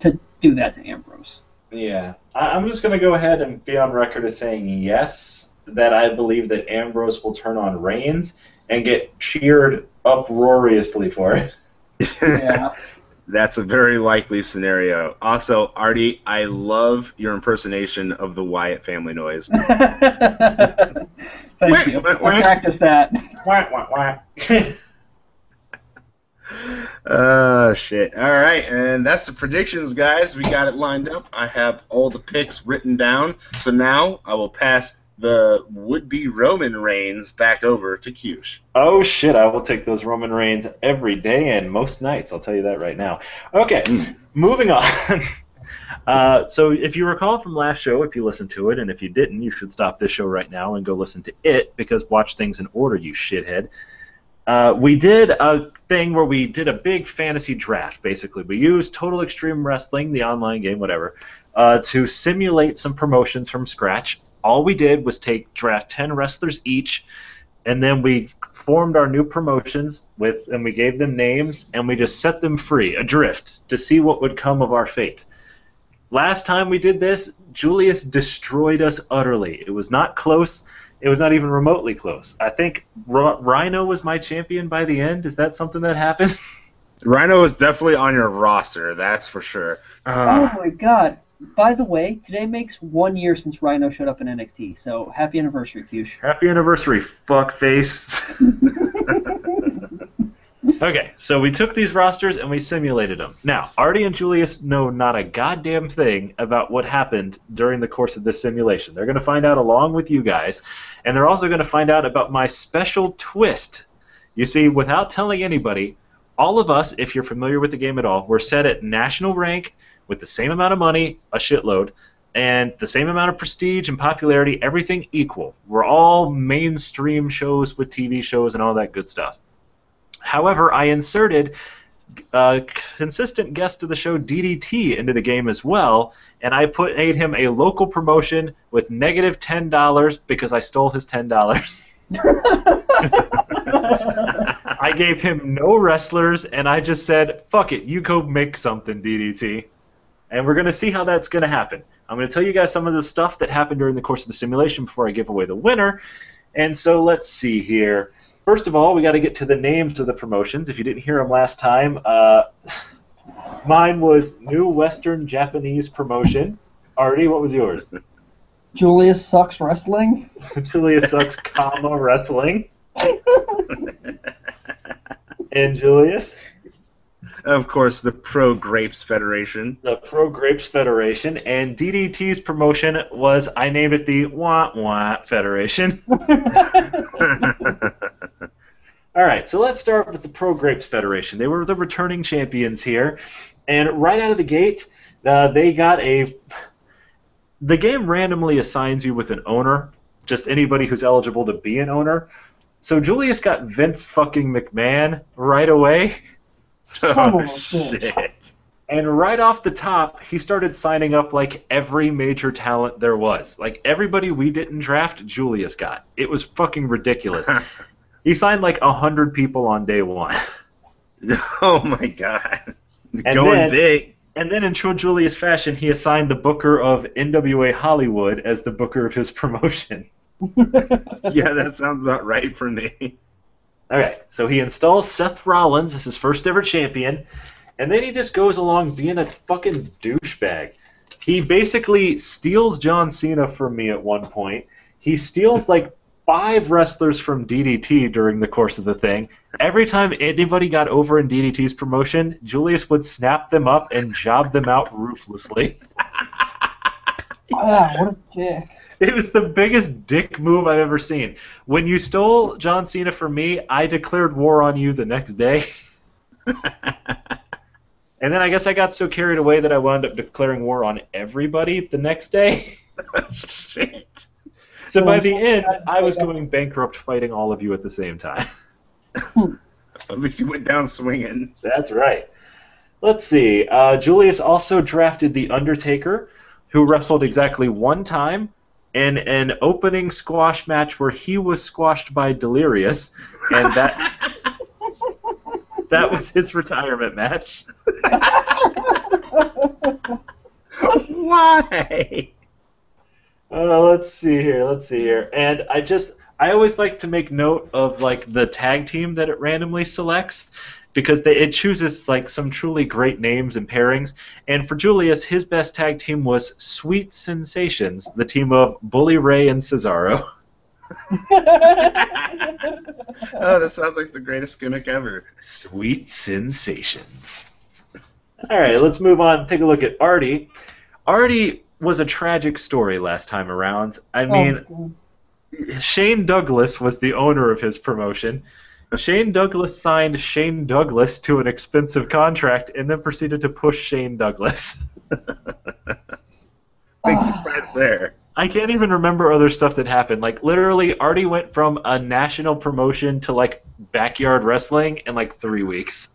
to do that to Ambrose. Yeah. I'm just going to go ahead and be on record as saying yes, that I believe that Ambrose will turn on Reigns and get cheered uproariously for it. Yeah. That's a very likely scenario. Also, Artie, I love your impersonation of the Wyatt family noise. Thank you. I practiced that. Shit. All right, and that's the predictions, guys. We got it lined up. I have all the picks written down. So now I will pass the would-be Roman Reigns back over to Cewsh. Oh, shit, I will take those Roman Reigns every day and most nights. I'll tell you that right now. Okay, moving on. So if you recall from last show, if you listened to it, and if you didn't, you should stop this show right now and go listen to it, because watch things in order, you shithead. We did a thing where we did a big fantasy draft, basically. We used Total Extreme Wrestling, the online game, whatever, to simulate some promotions from scratch. All we did was draft 10 wrestlers each, and then we formed our new promotions and we gave them names, and we just set them free, adrift, to see what would come of our fate. Last time we did this, Julius destroyed us utterly. It was not close. It was not even remotely close. I think Rhino was my champion by the end. Is that something that happened? Rhino is definitely on your roster, that's for sure. Oh my god. By the way, today makes 1 year since Rhino showed up in NXT, so happy anniversary, Cewsh. Happy anniversary, fuckface. Okay, so we took these rosters and we simulated them. Now, Artie and Julius know not a goddamn thing about what happened during the course of this simulation. They're going to find out along with you guys, and they're also going to find out about my special twist. You see, without telling anybody, all of us, if you're familiar with the game at all, we're set at national rank with the same amount of money, a shitload, and the same amount of prestige and popularity, everything equal. We're all mainstream shows with TV shows and all that good stuff. However, I inserted a consistent guest of the show, DDT, into the game as well, and I made him a local promotion with negative $10 because I stole his $10. I gave him no wrestlers, and I just said, fuck it, you go make something, DDT. And we're going to see how that's going to happen. I'm going to tell you guys some of the stuff that happened during the course of the simulation before I give away the winner. And so let's see here. First of all, we got to get to the names of the promotions. If you didn't hear them last time, mine was New Western Japanese Promotion. Artie, what was yours? Julius Sucks Wrestling. Julius Sucks, Wrestling. And Julius? Of course, the Pro Grapes Federation. The Pro Grapes Federation. And DDT's promotion was, I named it the Wah Wah Federation. All right, so let's start with the Pro Grapes Federation. They were the returning champions here. And right out of the gate, they got a... The game randomly assigns you with an owner, just anybody who's eligible to be an owner. So Julius got Vince fucking McMahon right away. Son of a shit. And right off the top, he started signing up like every major talent there was. Like everybody we didn't draft, Julius got. It was fucking ridiculous. He signed like 100 people on day one. Oh my god. And Going big. And then in true Julius fashion, he assigned the booker of NWA Hollywood as the booker of his promotion. Yeah, that sounds about right for me. All right, so he installs Seth Rollins as his first ever champion, and then he just goes along being a fucking douchebag. He basically steals John Cena from me at one point. He steals like 5 wrestlers from DDT during the course of the thing. Every time anybody got over in DDT's promotion, Julius would snap them up and job them out ruthlessly. Wow, what a dick. It was the biggest dick move I've ever seen. When you stole John Cena from me, I declared war on you the next day. And then I guess I got so carried away that I wound up declaring war on everybody the next day. Shit. So by the end, I was going bankrupt fighting all of you at the same time. At least you went down swinging. That's right. Let's see. Julius also drafted The Undertaker, who wrestled exactly one time in an opening squash match where he was squashed by Delirious, and that was his retirement match. Why? Let's see here. And I always like to make note of like the tag team that it randomly selects, because it chooses like some truly great names and pairings. And for Julius, his best tag team was Sweet Sensations, the team of Bully Ray and Cesaro. Oh, that sounds like the greatest gimmick ever. Sweet Sensations. All right, let's move on. Take a look at Artie. Artie was a tragic story last time around. I mean, Shane Douglas was the owner of his promotion. Shane Douglas signed Shane Douglas to an expensive contract and then proceeded to push Shane Douglas. Big surprise there. I can't even remember other stuff that happened. Like, literally, Artie went from a national promotion to, like, backyard wrestling in, like, 3 weeks.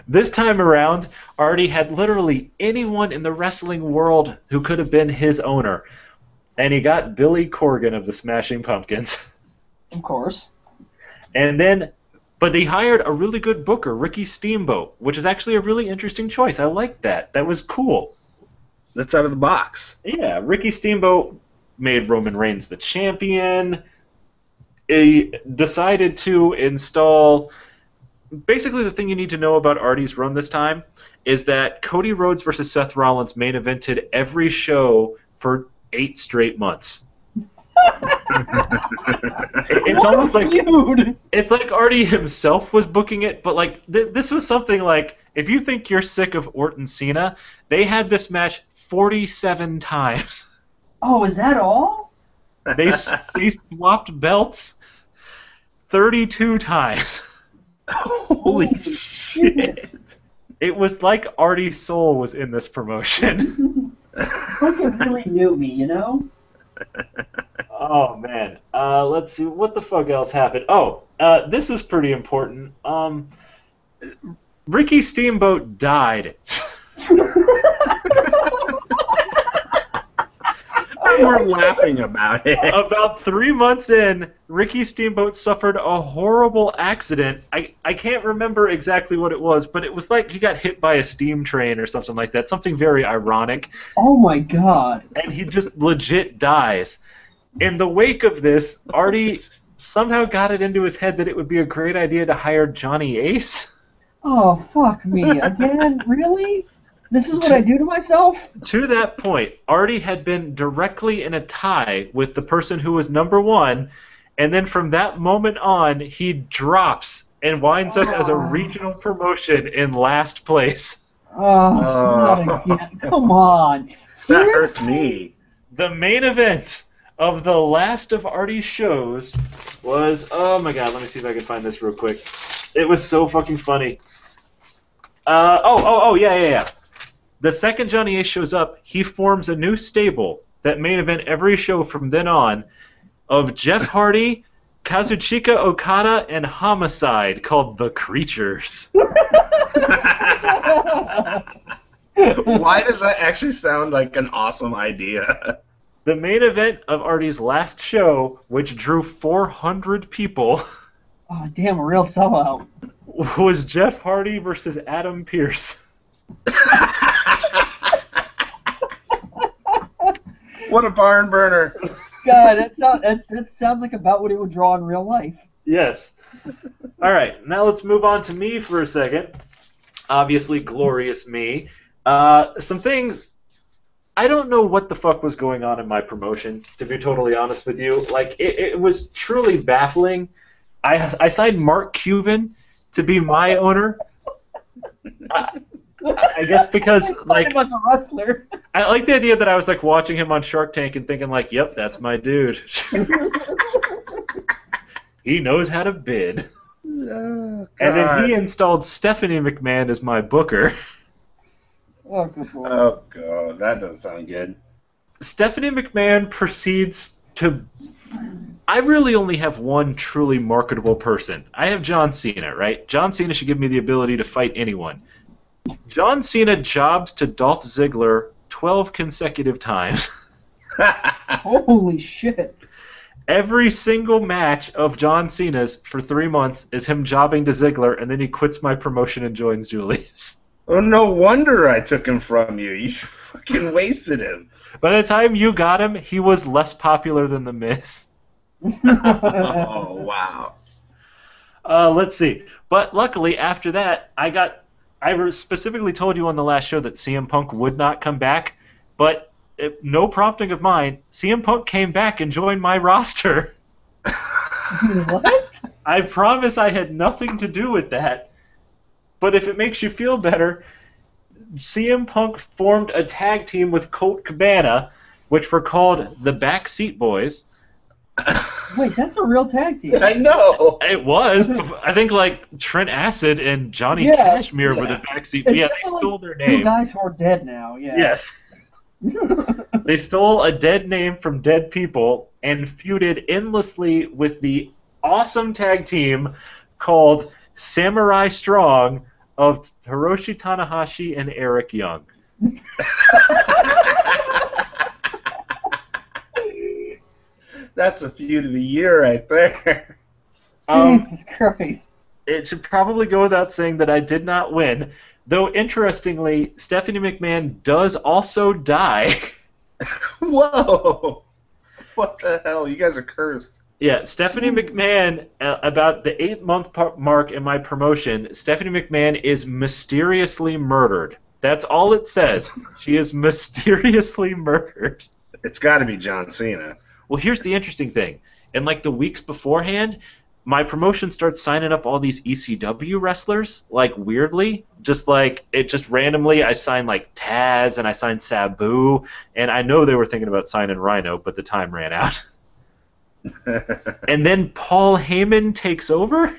This time around, Artie had literally anyone in the wrestling world who could have been his owner. And he got Billy Corgan of the Smashing Pumpkins. Of course. But they hired a really good booker, Ricky Steamboat, which is actually a really interesting choice. I like that. That was cool. That's out of the box. Yeah, Ricky Steamboat made Roman Reigns the champion. He decided to install... Basically, the thing you need to know about Artie's run this time is that Cody Rhodes versus Seth Rollins main evented every show for 8 straight months. It's almost like it's like Artie himself was booking it, but like this was something like, if you think you're sick of Orton Cena, they had this match 47 times. Oh, is that all? They swapped belts 32 times. Holy shit! It was like Artie's soul was in this promotion. Like it really knew me, you know? Oh, man. Let's see. What the fuck else happened? Oh, this is pretty important. Ricky Steamboat died. We're laughing about it. About 3 months in, Ricky Steamboat suffered a horrible accident. I can't remember exactly what it was, but it was like he got hit by a steam train or something like that. Something very ironic. Oh my god. And he just legit dies. In the wake of this, Artie somehow got it into his head that it would be a great idea to hire Johnny Ace. Oh, fuck me. Again? Really? This is what I do to myself? To that point, Artie had been directly in a tie with the person who was number 1, and then from that moment on, he drops and winds up as a regional promotion in last place. Oh, not again. Come on. That hurts me. The main event of the last of Artie's shows was, oh my god, let me see if I can find this real quick. It was so fucking funny. Yeah. The second Johnny Ace shows up, he forms a new stable that main event every show from then on of Jeff Hardy, Kazuchika Okada and Homicide called The Creatures. Why does that actually sound like an awesome idea? The main event of Artie's last show, which drew 400 people, Oh, damn, a real sellout. was Jeff Hardy versus Adam Pearce. What a barn burner. God, that sounds like about what it would draw in real life. Yes. All right, now let's move on to me for a second. Obviously, glorious me. Some things. I don't know what the fuck was going on in my promotion, to be totally honest with you. Like, it was truly baffling. I signed Mark Cuban to be my owner. I guess because, like, was a wrestler. I like the idea that I was, like, watching him on Shark Tank and thinking, like, yep, that's my dude. He knows how to bid. Oh, And then God. he installed Stephanie McMahon as my booker. Oh, good boy. Oh, God. That doesn't sound good. Stephanie McMahon proceeds to... I really only have one truly marketable person. I have John Cena, right? John Cena should give me the ability to fight anyone. John Cena jobs to Dolph Ziggler 12 consecutive times. Holy shit. Every single match of John Cena's for 3 months is him jobbing to Ziggler, and then he quits my promotion and joins Julie's. Oh, no wonder I took him from you. You fucking wasted him. By the time you got him, he was less popular than The Miz. Oh, wow. Let's see. But luckily, after that, I specifically told you on the last show that CM Punk would not come back, but no prompting of mine, CM Punk came back and joined my roster. What? I promise I had nothing to do with that. But if it makes you feel better, CM Punk formed a tag team with Colt Cabana, which were called the Backseat Boys. Wait, that's a real tag team. I know. It was. I think, like, Trent Acid and Johnny Yeah, Cashmere were the Backseat. It's Yeah, kinda they like stole their Two name. guys who are dead now, yeah. Yes. They stole a dead name from dead people and feuded endlessly with the awesome tag team called Samurai Strong of Hiroshi Tanahashi and Eric Young. That's a feud of the year right there. Jesus Christ. It should probably go without saying that I did not win, though interestingly, Stephanie McMahon does also die. Whoa. What the hell? You guys are cursed. Yeah, Stephanie McMahon, about the 8-month mark in my promotion, Stephanie McMahon is mysteriously murdered. That's all it says. She is mysteriously murdered. It's got to be John Cena. Well, here's the interesting thing. In, like, the weeks beforehand, my promotion starts signing up all these ECW wrestlers, like, weirdly. Just, like, it just randomly, I signed, like, Taz, and I signed Sabu, and I know they were thinking about signing Rhino, but the time ran out. And then Paul Heyman takes over?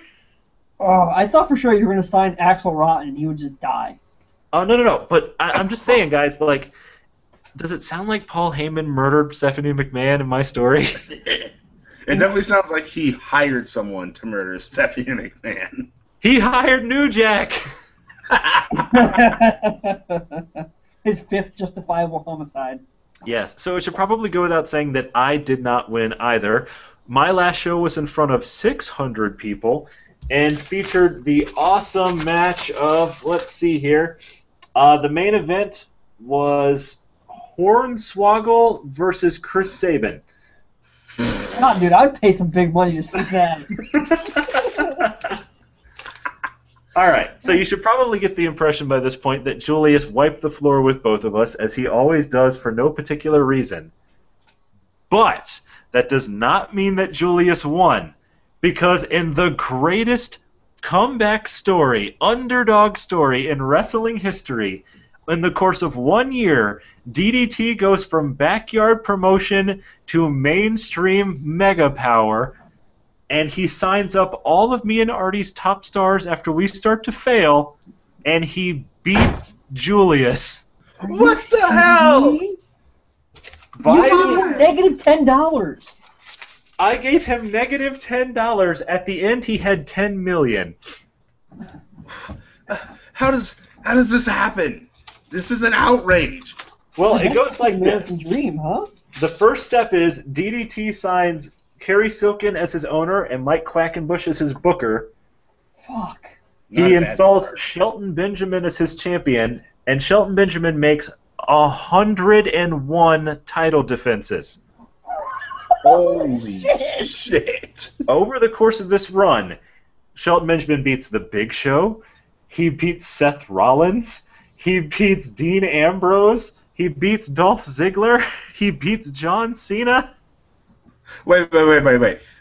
Oh, I thought for sure you were going to sign Axl Rotten and he would just die. Oh, no. But I'm just saying, guys, like, does it sound like Paul Heyman murdered Stephanie McMahon in my story? It definitely sounds like he hired someone to murder Stephanie McMahon. He hired New Jack! His fifth justifiable homicide. Yes, so it should probably go without saying that I did not win either. My last show was in front of 600 people and featured the awesome match of, let's see here, the main event was Hornswoggle versus Chris Sabin. God, dude, I'd pay some big money to see that. All right, so you should probably get the impression by this point that Julius wiped the floor with both of us, as he always does for no particular reason. But that does not mean that Julius won, because in the greatest comeback story, underdog story in wrestling history, in the course of 1 year, DDT goes from backyard promotion to mainstream mega power, and he signs up all of me and Artie's top stars after we start to fail, and he beats Julius. What the hell? You got negative $10. I gave him negative $10. At the end, he had $10 million. How does this happen? This is an outrage. Well, it goes like this. American dream, huh? The first step is DDT signs Kerry Silkin as his owner and Mike Quackenbush as his booker. Fuck. He installs Shelton Benjamin as his champion, and Shelton Benjamin makes 101 title defenses. Holy shit. Over the course of this run, Shelton Benjamin beats The Big Show, he beats Seth Rollins, he beats Dean Ambrose, he beats Dolph Ziggler, he beats John Cena. Wait.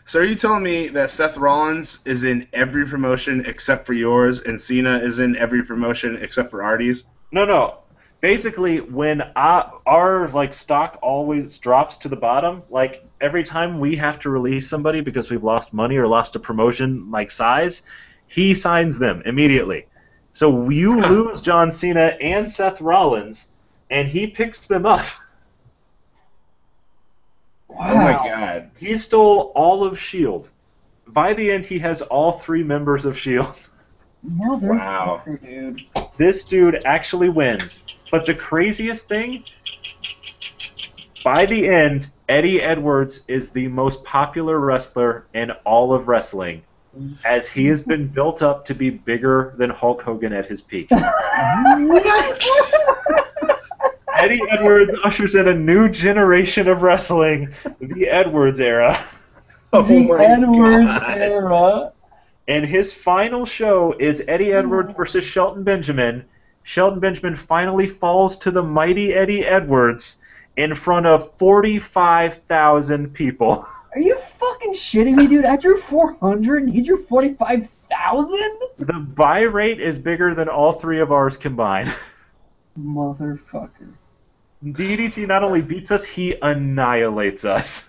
So are you telling me that Seth Rollins is in every promotion except for yours, and Cena is in every promotion except for Artie's? No. Basically, when our stock always drops to the bottom, like every time we have to release somebody because we've lost money or lost a promotion like size, he signs them immediately. So you lose John Cena and Seth Rollins, and he picks them up. Wow. Oh my god. He stole all of S.H.I.E.L.D. By the end, he has all 3 members of S.H.I.E.L.D. Wow. Dude. This dude actually wins. But the craziest thing, by the end, Eddie Edwards is the most popular wrestler in all of wrestling, as he has been built up to be bigger than Hulk Hogan at his peak. What? Eddie Edwards ushers in a new generation of wrestling, the Edwards era. Oh The my Edwards god. era. And his final show is Eddie Edwards versus Shelton Benjamin. Shelton Benjamin finally falls to the mighty Eddie Edwards in front of 45,000 people. Are you fucking shitting me, dude? After 400, he drew 45,000? The buy rate is bigger than all 3 of ours combined. Motherfucker. DDT not only beats us, he annihilates us.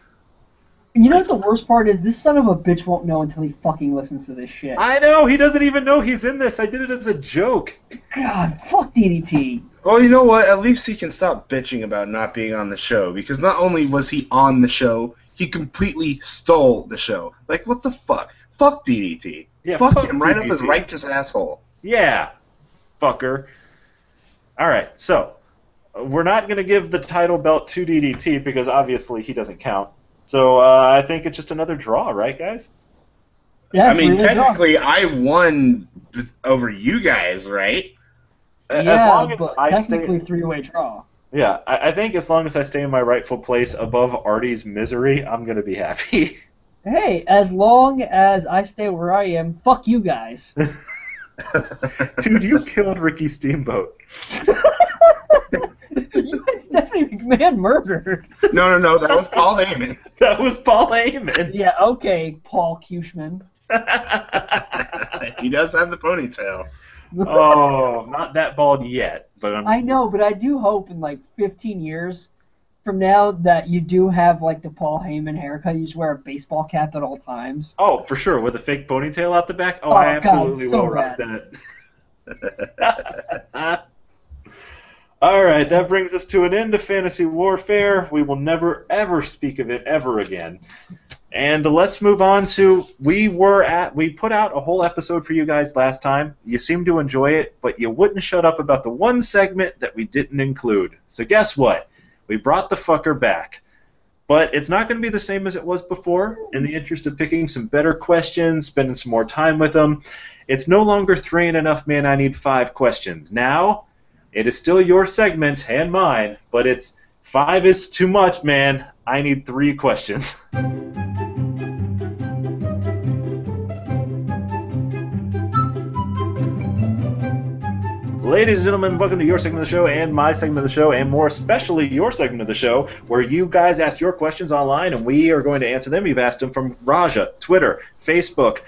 You know what the worst part is? This son of a bitch won't know until he fucking listens to this shit. I know, he doesn't even know he's in this. I did it as a joke. God, fuck DDT. Well, you know what? At least he can stop bitching about not being on the show, because not only was he on the show, he completely stole the show. Like, what the fuck? Fuck DDT. Yeah, fuck fuck him right up DDT. his righteous asshole. Yeah, fucker. Alright, so, we're not going to give the title belt to DDT because obviously he doesn't count. So I think it's just another draw, right, guys? Yeah, I mean, 3-way draw. technically, I won over you guys, right? As Yeah, long as but I technically stay, 3-way draw. yeah, I think as long as I stay in my rightful place above Artie's misery, I'm gonna be happy. Hey, as long as I stay where I am, fuck you guys. Dude, you killed Ricky Steamboat. You had Stephanie McMahon murdered. No, that was Paul Heyman. That was Paul Heyman. Yeah, okay, Paul Kushman. He does have the ponytail. Oh, not that bald yet, but I know, but I do hope in like 15 years from now that you do have like the Paul Heyman haircut. You just wear a baseball cap at all times. Oh, for sure, with a fake ponytail out the back. Oh, Oh, I God, absolutely so will rock rad. that. All right, that brings us to an end of Fantasy Warfare. We will never, ever speak of it ever again. And let's move on to, we put out a whole episode for you guys last time. You seemed to enjoy it, but you wouldn't shut up about the one segment that we didn't include. So guess what? We brought the fucker back. But it's not going to be the same as it was before. In the interest of picking some better questions, spending some more time with them, it's no longer 3 ain't enough, man, I need 5 questions. Now, it is still your segment and mine, but it's 5 is too much, man. I need 3 questions. Ladies and gentlemen, welcome to your segment of the show and my segment of the show, and more especially your segment of the show, where you guys ask your questions online, and we are going to answer them. You've asked them from Raja, Twitter, Facebook,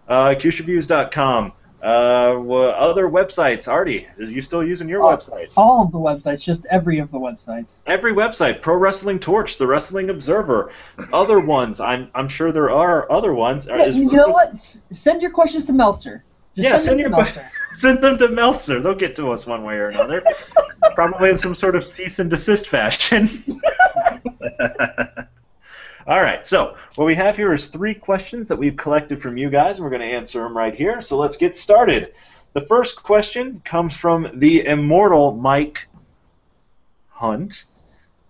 Cewshcast.com, other websites. Artie, are you still using your website? All of the websites, just every of the websites. Every website, Pro Wrestling Torch, The Wrestling Observer, other ones. I'm sure there are other ones. Yeah, you know what? Send your questions to Meltzer. Just Send them your to Meltzer. Send them to Meltzer. They'll get to us one way or another. Probably in some sort of cease and desist fashion. All right, so what we have here is 3 questions that we've collected from you guys, and we're going to answer them right here. So let's get started. The first question comes from the immortal Mike Hunt,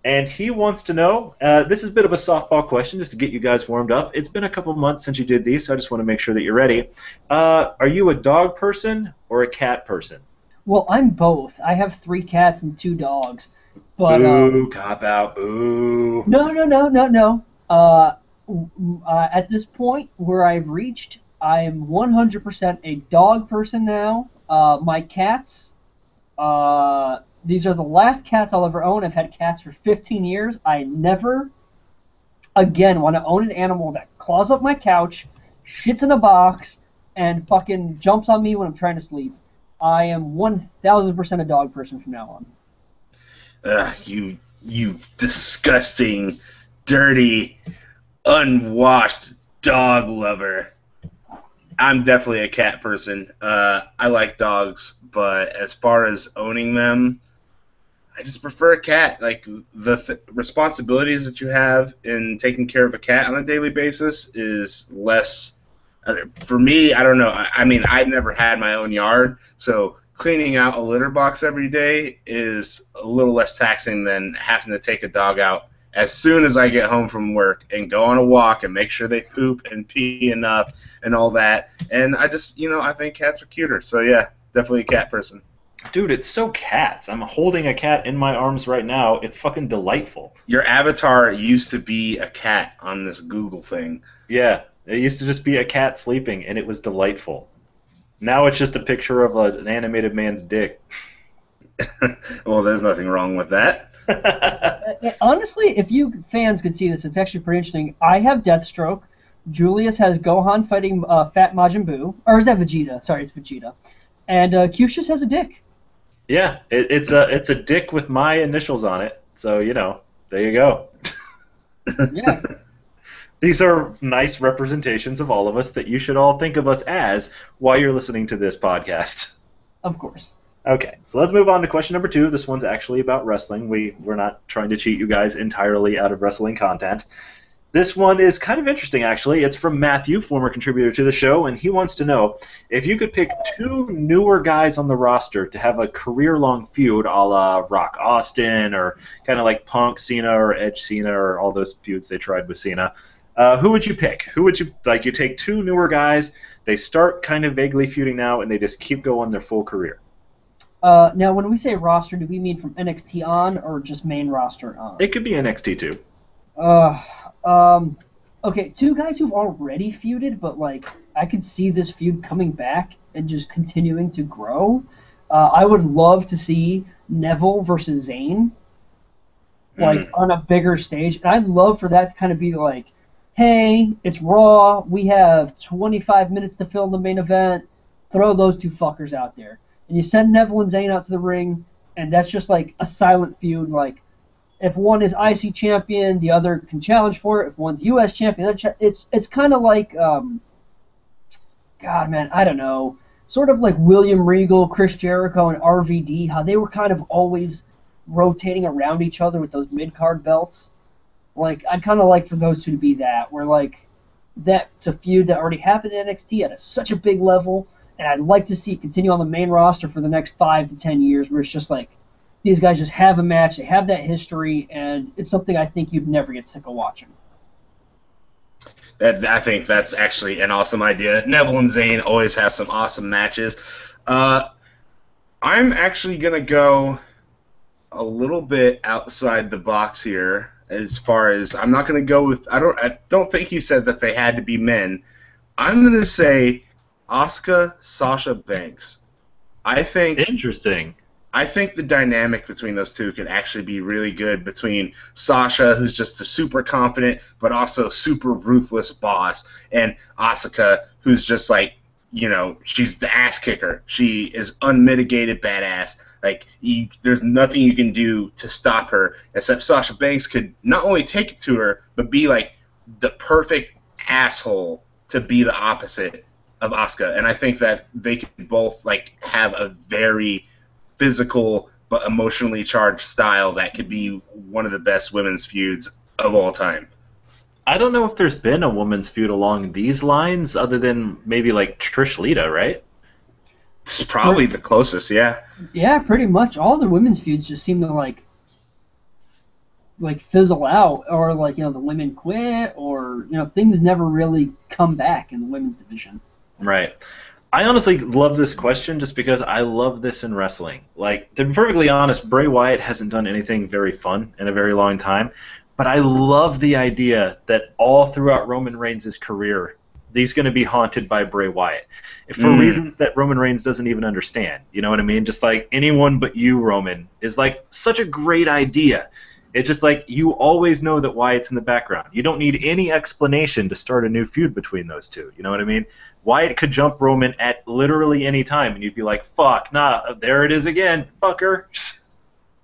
and he wants to know, this is a bit of a softball question just to get you guys warmed up. It's been a couple months since you did these, so I just want to make sure that you're ready. Are you a dog person or a cat person? Well, I'm both. I have 3 cats and 2 dogs. But, boo, cop out, boo. No. At this point where I've reached, I am 100% a dog person now. My cats, these are the last cats I'll ever own. I've had cats for 15 years. I never, again, want to own an animal that claws up my couch, shits in a box, and fucking jumps on me when I'm trying to sleep. I am 1,000% a dog person from now on. You disgusting, dirty, unwashed dog lover. I'm definitely a cat person. I like dogs, but as far as owning them, I just prefer a cat. Like, the responsibilities that you have in taking care of a cat on a daily basis is less. For me, I don't know. I mean, I've never had my own yard, so cleaning out a litter box every day is a little less taxing than having to take a dog out as soon as I get home from work and go on a walk and make sure they poop and pee enough and all that. And I just, I think cats are cuter. So, yeah, definitely a cat person. Dude, it's so cats. I'm holding a cat in my arms right now. It's fucking delightful. Your avatar used to be a cat on this Google thing. Yeah, it used to just be a cat sleeping, and it was delightful. Now it's just a picture of an animated man's dick. Well, there's nothing wrong with that. Honestly, if you fans could see this, it's actually pretty interesting. I have Deathstroke. Julius has Gohan fighting Fat Majin Buu. Or is that Vegeta? Sorry, it's Vegeta. And Cewshcast has a dick. Yeah, it's a dick with my initials on it. So, there you go. Yeah. These are nice representations of all of us that you should all think of us as while you're listening to this podcast. Of course. Okay, so let's move on to question number 2. This one's actually about wrestling. We're not trying to cheat you guys entirely out of wrestling content. This one is kind of interesting, actually. It's from Matthew, former contributor to the show, and he wants to know if you could pick 2 newer guys on the roster to have a career-long feud a la Rock Austin or kind of like Punk Cena or Edge Cena or all those feuds they tried with Cena. Who would you pick? Who would you like? You take 2 newer guys, they start kind of vaguely feuding now, and they just keep going their full career. Now, when we say roster, do we mean from NXT on or just main roster on? It could be NXT too. Okay, 2 guys who've already feuded, but I could see this feud coming back and just continuing to grow. I would love to see Neville versus Zayn, on a bigger stage. And I'd love for that to kind of be hey, it's Raw, we have 25 minutes to film the main event, throw those 2 fuckers out there. And you send Neville and Zayn out to the ring, and that's just a silent feud. If one is IC champion, the other can challenge for it. If one's US champion, it's kind of God, man, I don't know. Sort of like William Regal, Chris Jericho, and RVD, how they were kind of always rotating around each other with those mid-card belts. I'd kind of like for those 2 to be that, where that's a feud that already happened in NXT at such a big level, and I'd like to see it continue on the main roster for the next 5 to 10 years, where it's just these guys just have a match, they have that history, and it's something I think you'd never get sick of watching. I think that's actually an awesome idea. Neville and Zayn always have some awesome matches. I'm actually going to go a little bit outside the box here. As far as I'm not going to go with, I don't think he said that they had to be men. I'm going to say Asuka, Sasha Banks. Interesting. I think the dynamic between those 2 could actually be really good, between Sasha, who's just a super confident but also super ruthless boss, and Asuka, who's just she's the ass kicker. She is unmitigated badass. There's nothing you can do to stop her, except Sasha Banks could not only take it to her, but be the perfect asshole to be the opposite of Asuka. And I think that they could both have a very physical but emotionally charged style that could be one of the best women's feuds of all time. I don't know if there's been a women's feud along these lines other than maybe like Trish Lita, right? It's probably the closest, yeah. Yeah, pretty much. All the women's feuds just seem to like fizzle out, or like, you know, the women quit, or, you know, things never really come back in the women's division. Right. I honestly love this question just because I love this in wrestling. Like, to be perfectly honest, Bray Wyatt hasn't done anything very fun in a very long time, but I love the idea that all throughout Roman Reigns' career, he's going to be haunted by Bray Wyatt for reasons that Roman Reigns doesn't even understand. You know what I mean? Just like anyone but you, Roman, is like such a great idea. It's just like you always know that Wyatt's in the background. You don't need any explanation to start a new feud between those two. You know what I mean? Wyatt could jump Roman at literally any time, and you'd be like, fuck, nah, there it is again, fucker.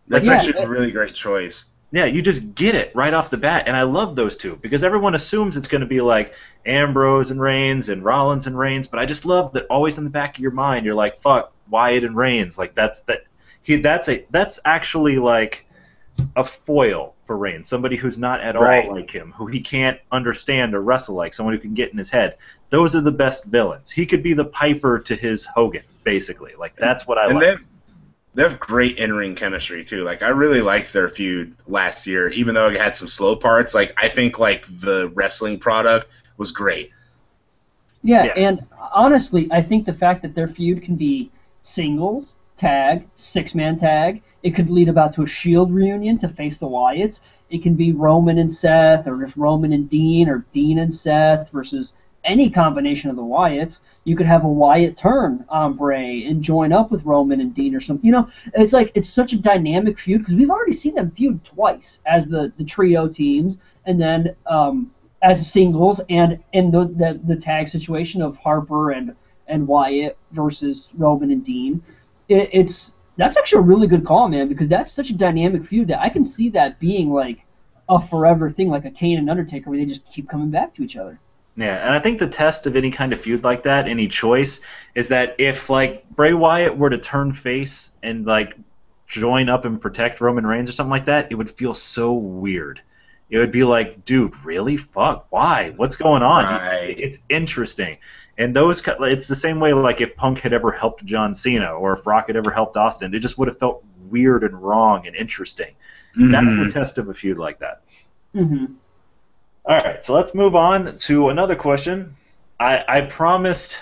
That's actually a really great choice. Yeah, you just get it right off the bat, and I love those two because everyone assumes it's going to be like Ambrose and Reigns and Rollins and Reigns, but I just love that always in the back of your mind you're like, fuck, Wyatt and Reigns, like that's actually like a foil for Reigns, somebody who's not at all like him, who he can't understand or wrestle like, someone who can get in his head. Those are the best villains. He could be the Piper to his Hogan, basically. Like, that's what I like. They have great in-ring chemistry, too. Like, I really liked their feud last year, even though it had some slow parts. Like, I think, like, the wrestling product was great. Yeah, and honestly, I think the fact that their feud can be singles, tag, six-man tag, it could lead about to a Shield reunion to face the Wyatts. It can be Roman and Seth, or just Roman and Dean, or Dean and Seth versus any combination of the Wyatts. You could have a Wyatt turn on Bray and join up with Roman and Dean or something. You know, it's like, it's such a dynamic feud because we've already seen them feud twice as the trio teams, and then as singles, and in the tag situation of Harper and Wyatt versus Roman and Dean. That's actually a really good call, man, because that's such a dynamic feud that I can see that being like a forever thing, like a Kane and Undertaker, where they just keep coming back to each other. Yeah, and I think the test of any kind of feud like that, any choice, is that if like Bray Wyatt were to turn face and like join up and protect Roman Reigns or something like that, it would feel so weird. It would be like, dude, really? Fuck, why? What's going on? Right. It's interesting. And it's the same way like if Punk had ever helped John Cena or if Rock had ever helped Austin, it just would have felt weird and wrong and interesting. Mm-hmm. That's the test of a feud like that. Mm-hmm. All right, so let's move on to another question. I promised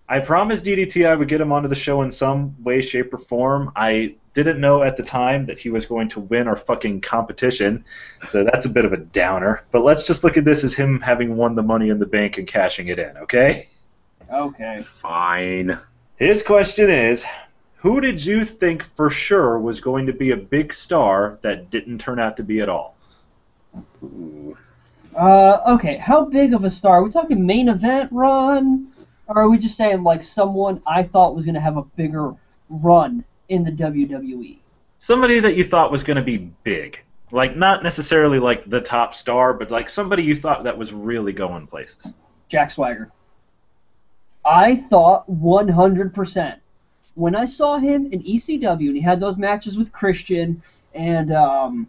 DDT I would get him onto the show in some way, shape, or form. I didn't know at the time that he was going to win our fucking competition, so that's a bit of a downer. But let's just look at this as him having won the Money in the Bank and cashing it in, okay? Okay. Fine. His question is, who did you think for sure was going to be a big star that didn't turn out to be at all? Ooh. Okay, how big of a star? Are we talking main event run? Or are we just saying like someone I thought was going to have a bigger run in the WWE? Somebody that you thought was going to be big. Like, not necessarily like the top star, but like somebody you thought that was really going places. Jack Swagger. I thought 100%. When I saw him in ECW and he had those matches with Christian and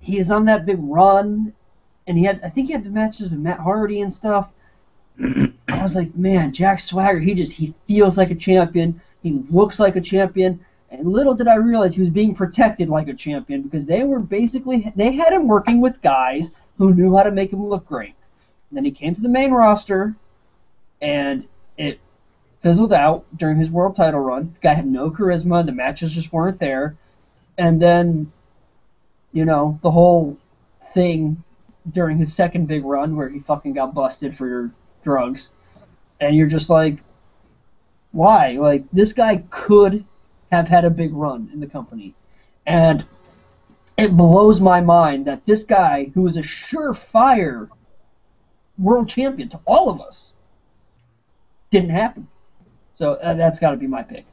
he is on that big run, and I think he had the matches with Matt Hardy and stuff. I was like, man, Jack Swagger, he feels like a champion. He looks like a champion. And little did I realize he was being protected like a champion because they had him working with guys who knew how to make him look great. And then he came to the main roster, and it fizzled out during his world title run. The guy had no charisma. The matches just weren't there. And then, you know, the whole thing during his second big run where he fucking got busted for drugs. And you're just like, why? Like, this guy could have had a big run in the company. And it blows my mind that this guy, who is a surefire world champion to all of us, didn't happen. So that's got to be my pick.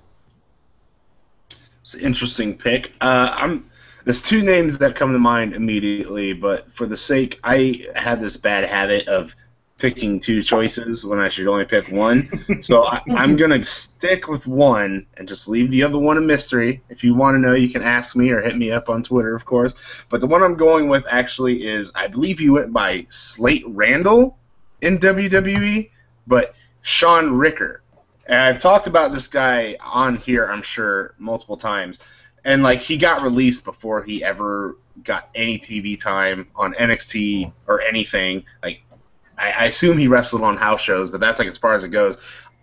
It's an interesting pick. There's two names that come to mind immediately, but for the sake, I have this bad habit of picking two choices when I should only pick one. So I'm going to stick with one and just leave the other one a mystery. If you want to know, you can ask me or hit me up on Twitter, of course. But the one I'm going with actually is, I believe he went by Slate Randall in WWE, but Sean Ricker. And I've talked about this guy on here, I'm sure, multiple times. And, like, he got released before he ever got any TV time on NXT or anything. Like, I assume he wrestled on house shows, but that's, like, as far as it goes.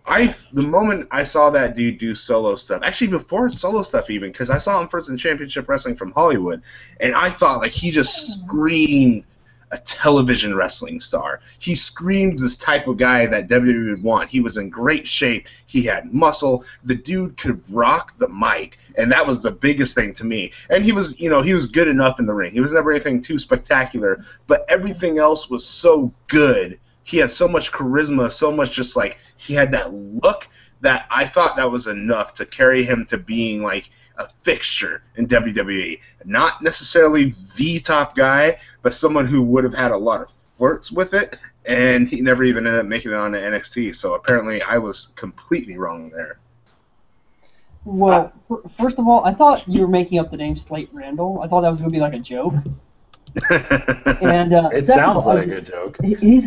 The moment I saw that dude do solo stuff, actually before solo stuff even, because I saw him first in Championship Wrestling from Hollywood, and I thought, like, he just screamed a television wrestling star. He screamed this type of guy that WWE would want. He was in great shape. He had muscle. The dude could rock the mic, and that was the biggest thing to me. And he was, he was good enough in the ring. He was never anything too spectacular, but everything else was so good. He had so much charisma, so much just like he had that look that I thought that was enough to carry him to being like a fixture in WWE. Not necessarily the top guy, but someone who would have had a lot of flirts with it, and he never even ended up making it on to NXT. So apparently I was completely wrong there. Well, first of all, I thought you were making up the name Slate Randall. I thought that was going to be like a joke. And it sounds like a joke. He's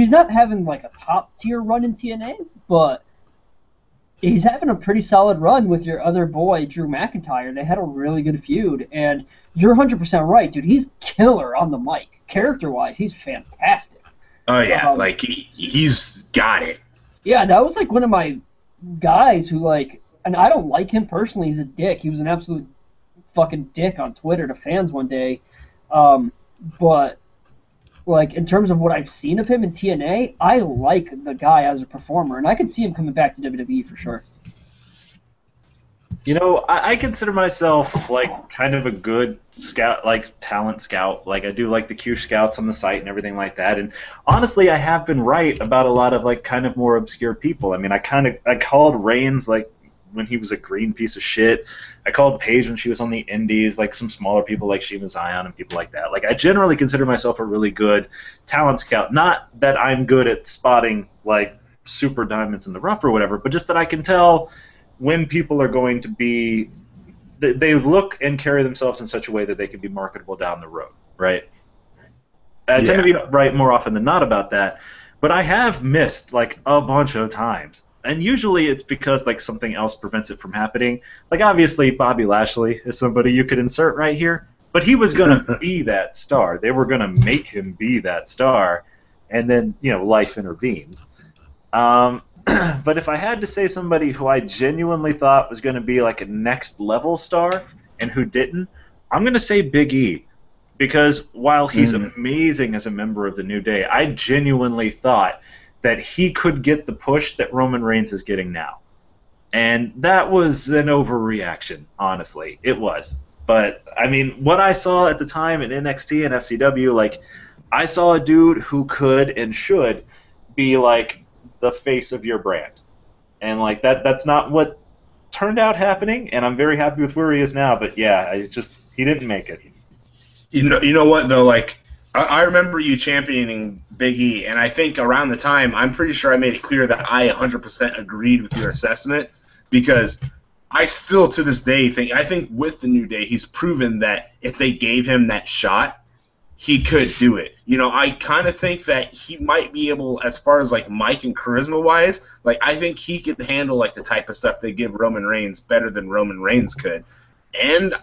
not having like a top tier run in TNA, but he's having a pretty solid run with your other boy, Drew McIntyre. They had a really good feud, and you're 100% right, dude. He's killer on the mic. Character-wise, he's fantastic. Oh, yeah, like, he's got it. Yeah, that was, like, one of my guys who, like, and I don't like him personally. He's a dick. He was an absolute fucking dick on Twitter to fans one day. But, like, in terms of what I've seen of him in TNA, I like the guy as a performer, and I could see him coming back to WWE for sure. You know, I consider myself, like, kind of a good scout, like, talent scout. Like, I do like the Q scouts on the site and everything like that. And honestly, I have been right about a lot of, like, kind of more obscure people. I mean, I called Reigns, like, when he was a green piece of shit. I called Paige when she was on the indies, like some smaller people like Sheena Zion and people like that. Like, I generally consider myself a really good talent scout. Not that I'm good at spotting, like, super diamonds in the rough or whatever, but just that I can tell when people are going to be, they look and carry themselves in such a way that they can be marketable down the road, right? I tend to be right more often than not about that, but I have missed, like, a bunch of times. And usually it's because, like, something else prevents it from happening. Like, obviously, Bobby Lashley is somebody you could insert right here, but he was going to be that star. They were going to make him be that star, and then, life intervened. But if I had to say somebody who I genuinely thought was going to be, like, a next-level star and who didn't, I'm going to say Big E. Because while he's amazing as a member of the New Day, I genuinely thought that he could get the push that Roman Reigns is getting now. And that was an overreaction, honestly. It was. But, I mean, what I saw at the time in NXT and FCW, like, I saw a dude who could and should be, like, the face of your brand. And, like, that's not what turned out happening, and I'm very happy with where he is now. But, yeah, he didn't make it. You know what, though? Like, I remember you championing Big E, and I think around the time, I'm pretty sure I made it clear that I 100% agreed with your assessment, because I still, to this day, I think with the New Day, he's proven that if they gave him that shot, he could do it. I kind of think that he might be able, as far as, like, mic and charisma-wise, like, I think he could handle, like, the type of stuff they give Roman Reigns better than Roman Reigns could. And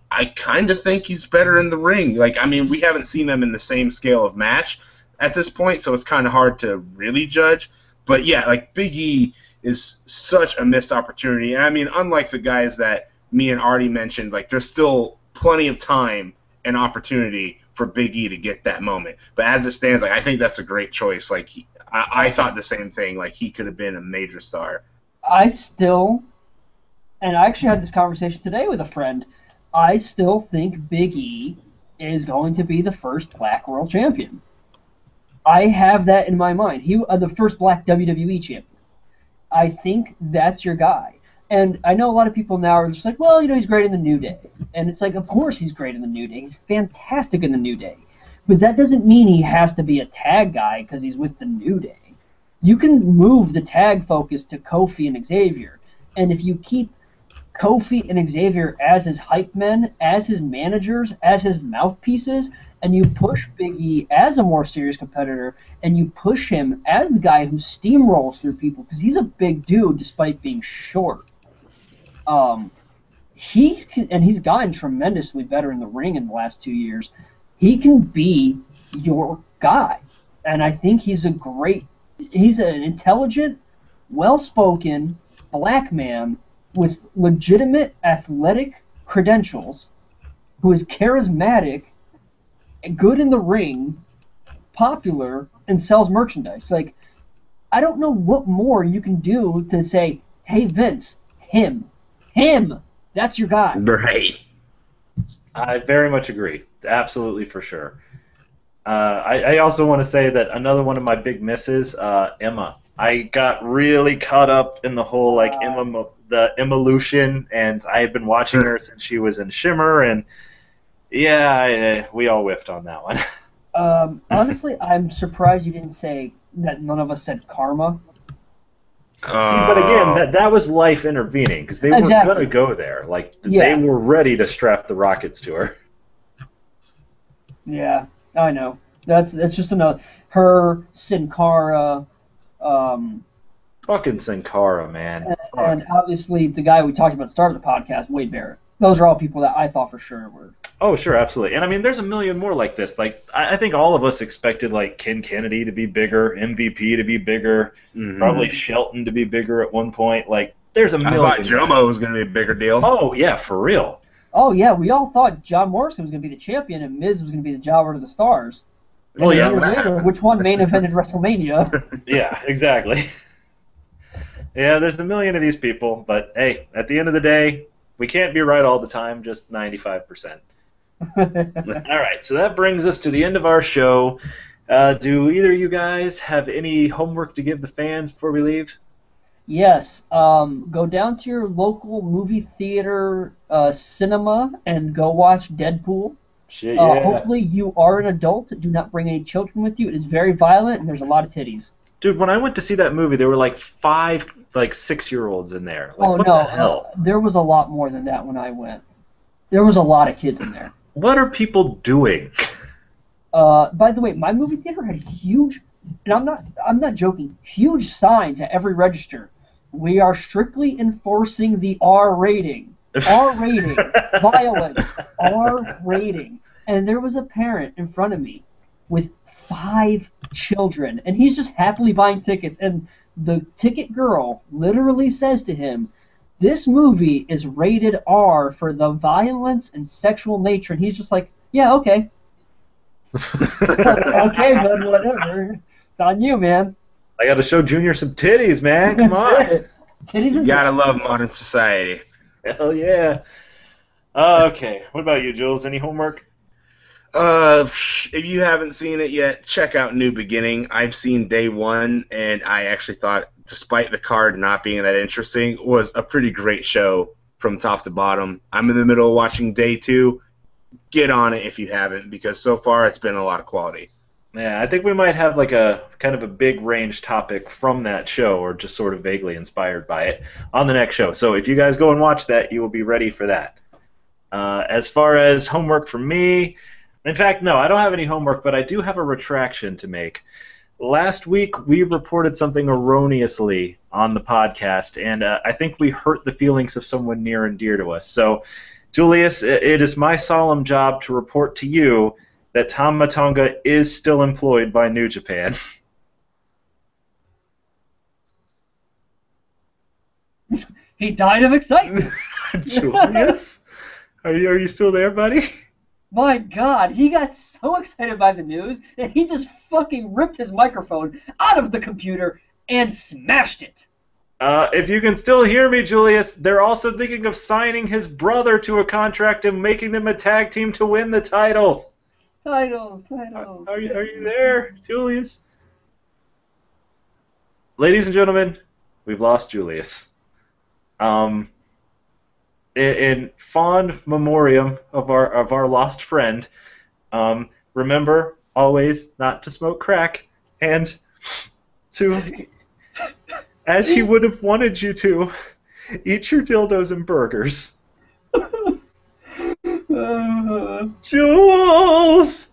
I kind of think he's better in the ring. Like, I mean, we haven't seen them in the same scale of match at this point, so it's kind of hard to really judge. But, yeah, like, Big E is such a missed opportunity. And, I mean, unlike the guys that me and Artie mentioned, like, there's still plenty of time and opportunity for Big E to get that moment. But as it stands, like, I think that's a great choice. Like, I thought the same thing. Like, he could have been a major star. And I actually had this conversation today with a friend, I still think Big E is going to be the first black world champion. I have that in my mind. The first black WWE champion. I think that's your guy. And I know a lot of people now are just like, well, he's great in the New Day. And it's like, of course he's great in the New Day. He's fantastic in the New Day. But that doesn't mean he has to be a tag guy because he's with the New Day. You can move the tag focus to Kofi and Xavier. And if you keep Kofi and Xavier as his hype men, as his managers, as his mouthpieces, and you push Big E as a more serious competitor, and you push him as the guy who steamrolls through people, because he's a big dude despite being short. He's gotten tremendously better in the ring in the last 2 years. He can be your guy. And I think he's an intelligent, well-spoken black man with legitimate athletic credentials who is charismatic, good in the ring, popular, and sells merchandise. Like, I don't know what more you can do to say, hey, Vince, him, that's your guy. Right. I very much agree. Absolutely, for sure. I also want to say that another one of my big misses, Emma. I got really caught up in the whole the Emma-lution, and I had been watching her since she was in Shimmer, and yeah, we all whiffed on that one. Honestly, I'm surprised you didn't say that none of us said Karma. See, but again, that was life intervening, because they weren't going to go there. Like, they were ready to strap the rockets to her. Yeah, I know. That's just another... Her, Sin Cara... Fucking Sin Cara, man. And obviously, the guy we talked about at the start of the podcast, Wade Barrett. Those are all people that I thought for sure were... Oh, sure, absolutely. And I mean, there's a million more like this. Like, I think all of us expected, like, Ken Kennedy to be bigger, MVP to be bigger, probably Shelton to be bigger at one point. Like, there's a million. I thought Jomo was going to be a bigger deal. Oh, yeah, for real. Oh, yeah, we all thought John Morrison was going to be the champion and Miz was going to be the jobber to the stars. Well, yeah. Later, which one main evented WrestleMania? Yeah, exactly. Yeah, there's a million of these people, but hey, at the end of the day, we can't be right all the time, just 95%. All right, so that brings us to the end of our show. Do either of you guys have any homework to give the fans before we leave? Yes. Go down to your local movie theater cinema and go watch Deadpool. Shit, yeah. Hopefully you are an adult. Do not bring any children with you. It is very violent and there's a lot of titties. Dude, when I went to see that movie, there were like 5, 6-year-olds in there. Like, oh, what no. the hell? There was a lot more than that when I went. There was a lot of kids in there. What are people doing? By the way, my movie theater had huge, and I'm not joking, huge signs at every register. We are strictly enforcing the R rating. R rating. Violence. R rating. And there was a parent in front of me with 5 children, and he's just happily buying tickets, and the ticket girl literally says to him, this movie is rated R for the violence and sexual nature, and he's just like, yeah, okay. Okay, then whatever. It's on you, man. I got to show Junior some titties, man. Come on. Titties You gotta love modern society. Hell yeah. Okay, what about you, Jules? Any homework? If you haven't seen it yet, check out New Beginning. I've seen day 1, and I actually thought, despite the card not being that interesting, was a pretty great show from top to bottom. I'm in the middle of watching day 2. Get on it if you haven't, because so far it's been a lot of quality. Yeah, I think we might have like a kind of a big range topic from that show, or just sort of vaguely inspired by it, on the next show. So if you guys go and watch that, you will be ready for that. As far as homework for me, in fact, no, I don't have any homework, but I do have a retraction to make. Last week, we reported something erroneously on the podcast, and I think we hurt the feelings of someone near and dear to us. So, Julius, it is my solemn job to report to you that Tama Tonga is still employed by New Japan. He died of excitement. Julius? Are you still there, buddy? My God, he got so excited by the news that he just fucking ripped his microphone out of the computer and smashed it. If you can still hear me, Julius, they're also thinking of signing his brother to a contract and making them a tag team to win the titles. Titles. Are you there, Julius? Ladies and gentlemen, we've lost Julius. In fond memoriam of our lost friend, remember, always not to smoke crack, and to, as he would have wanted you to, eat your dildos and burgers. Jules!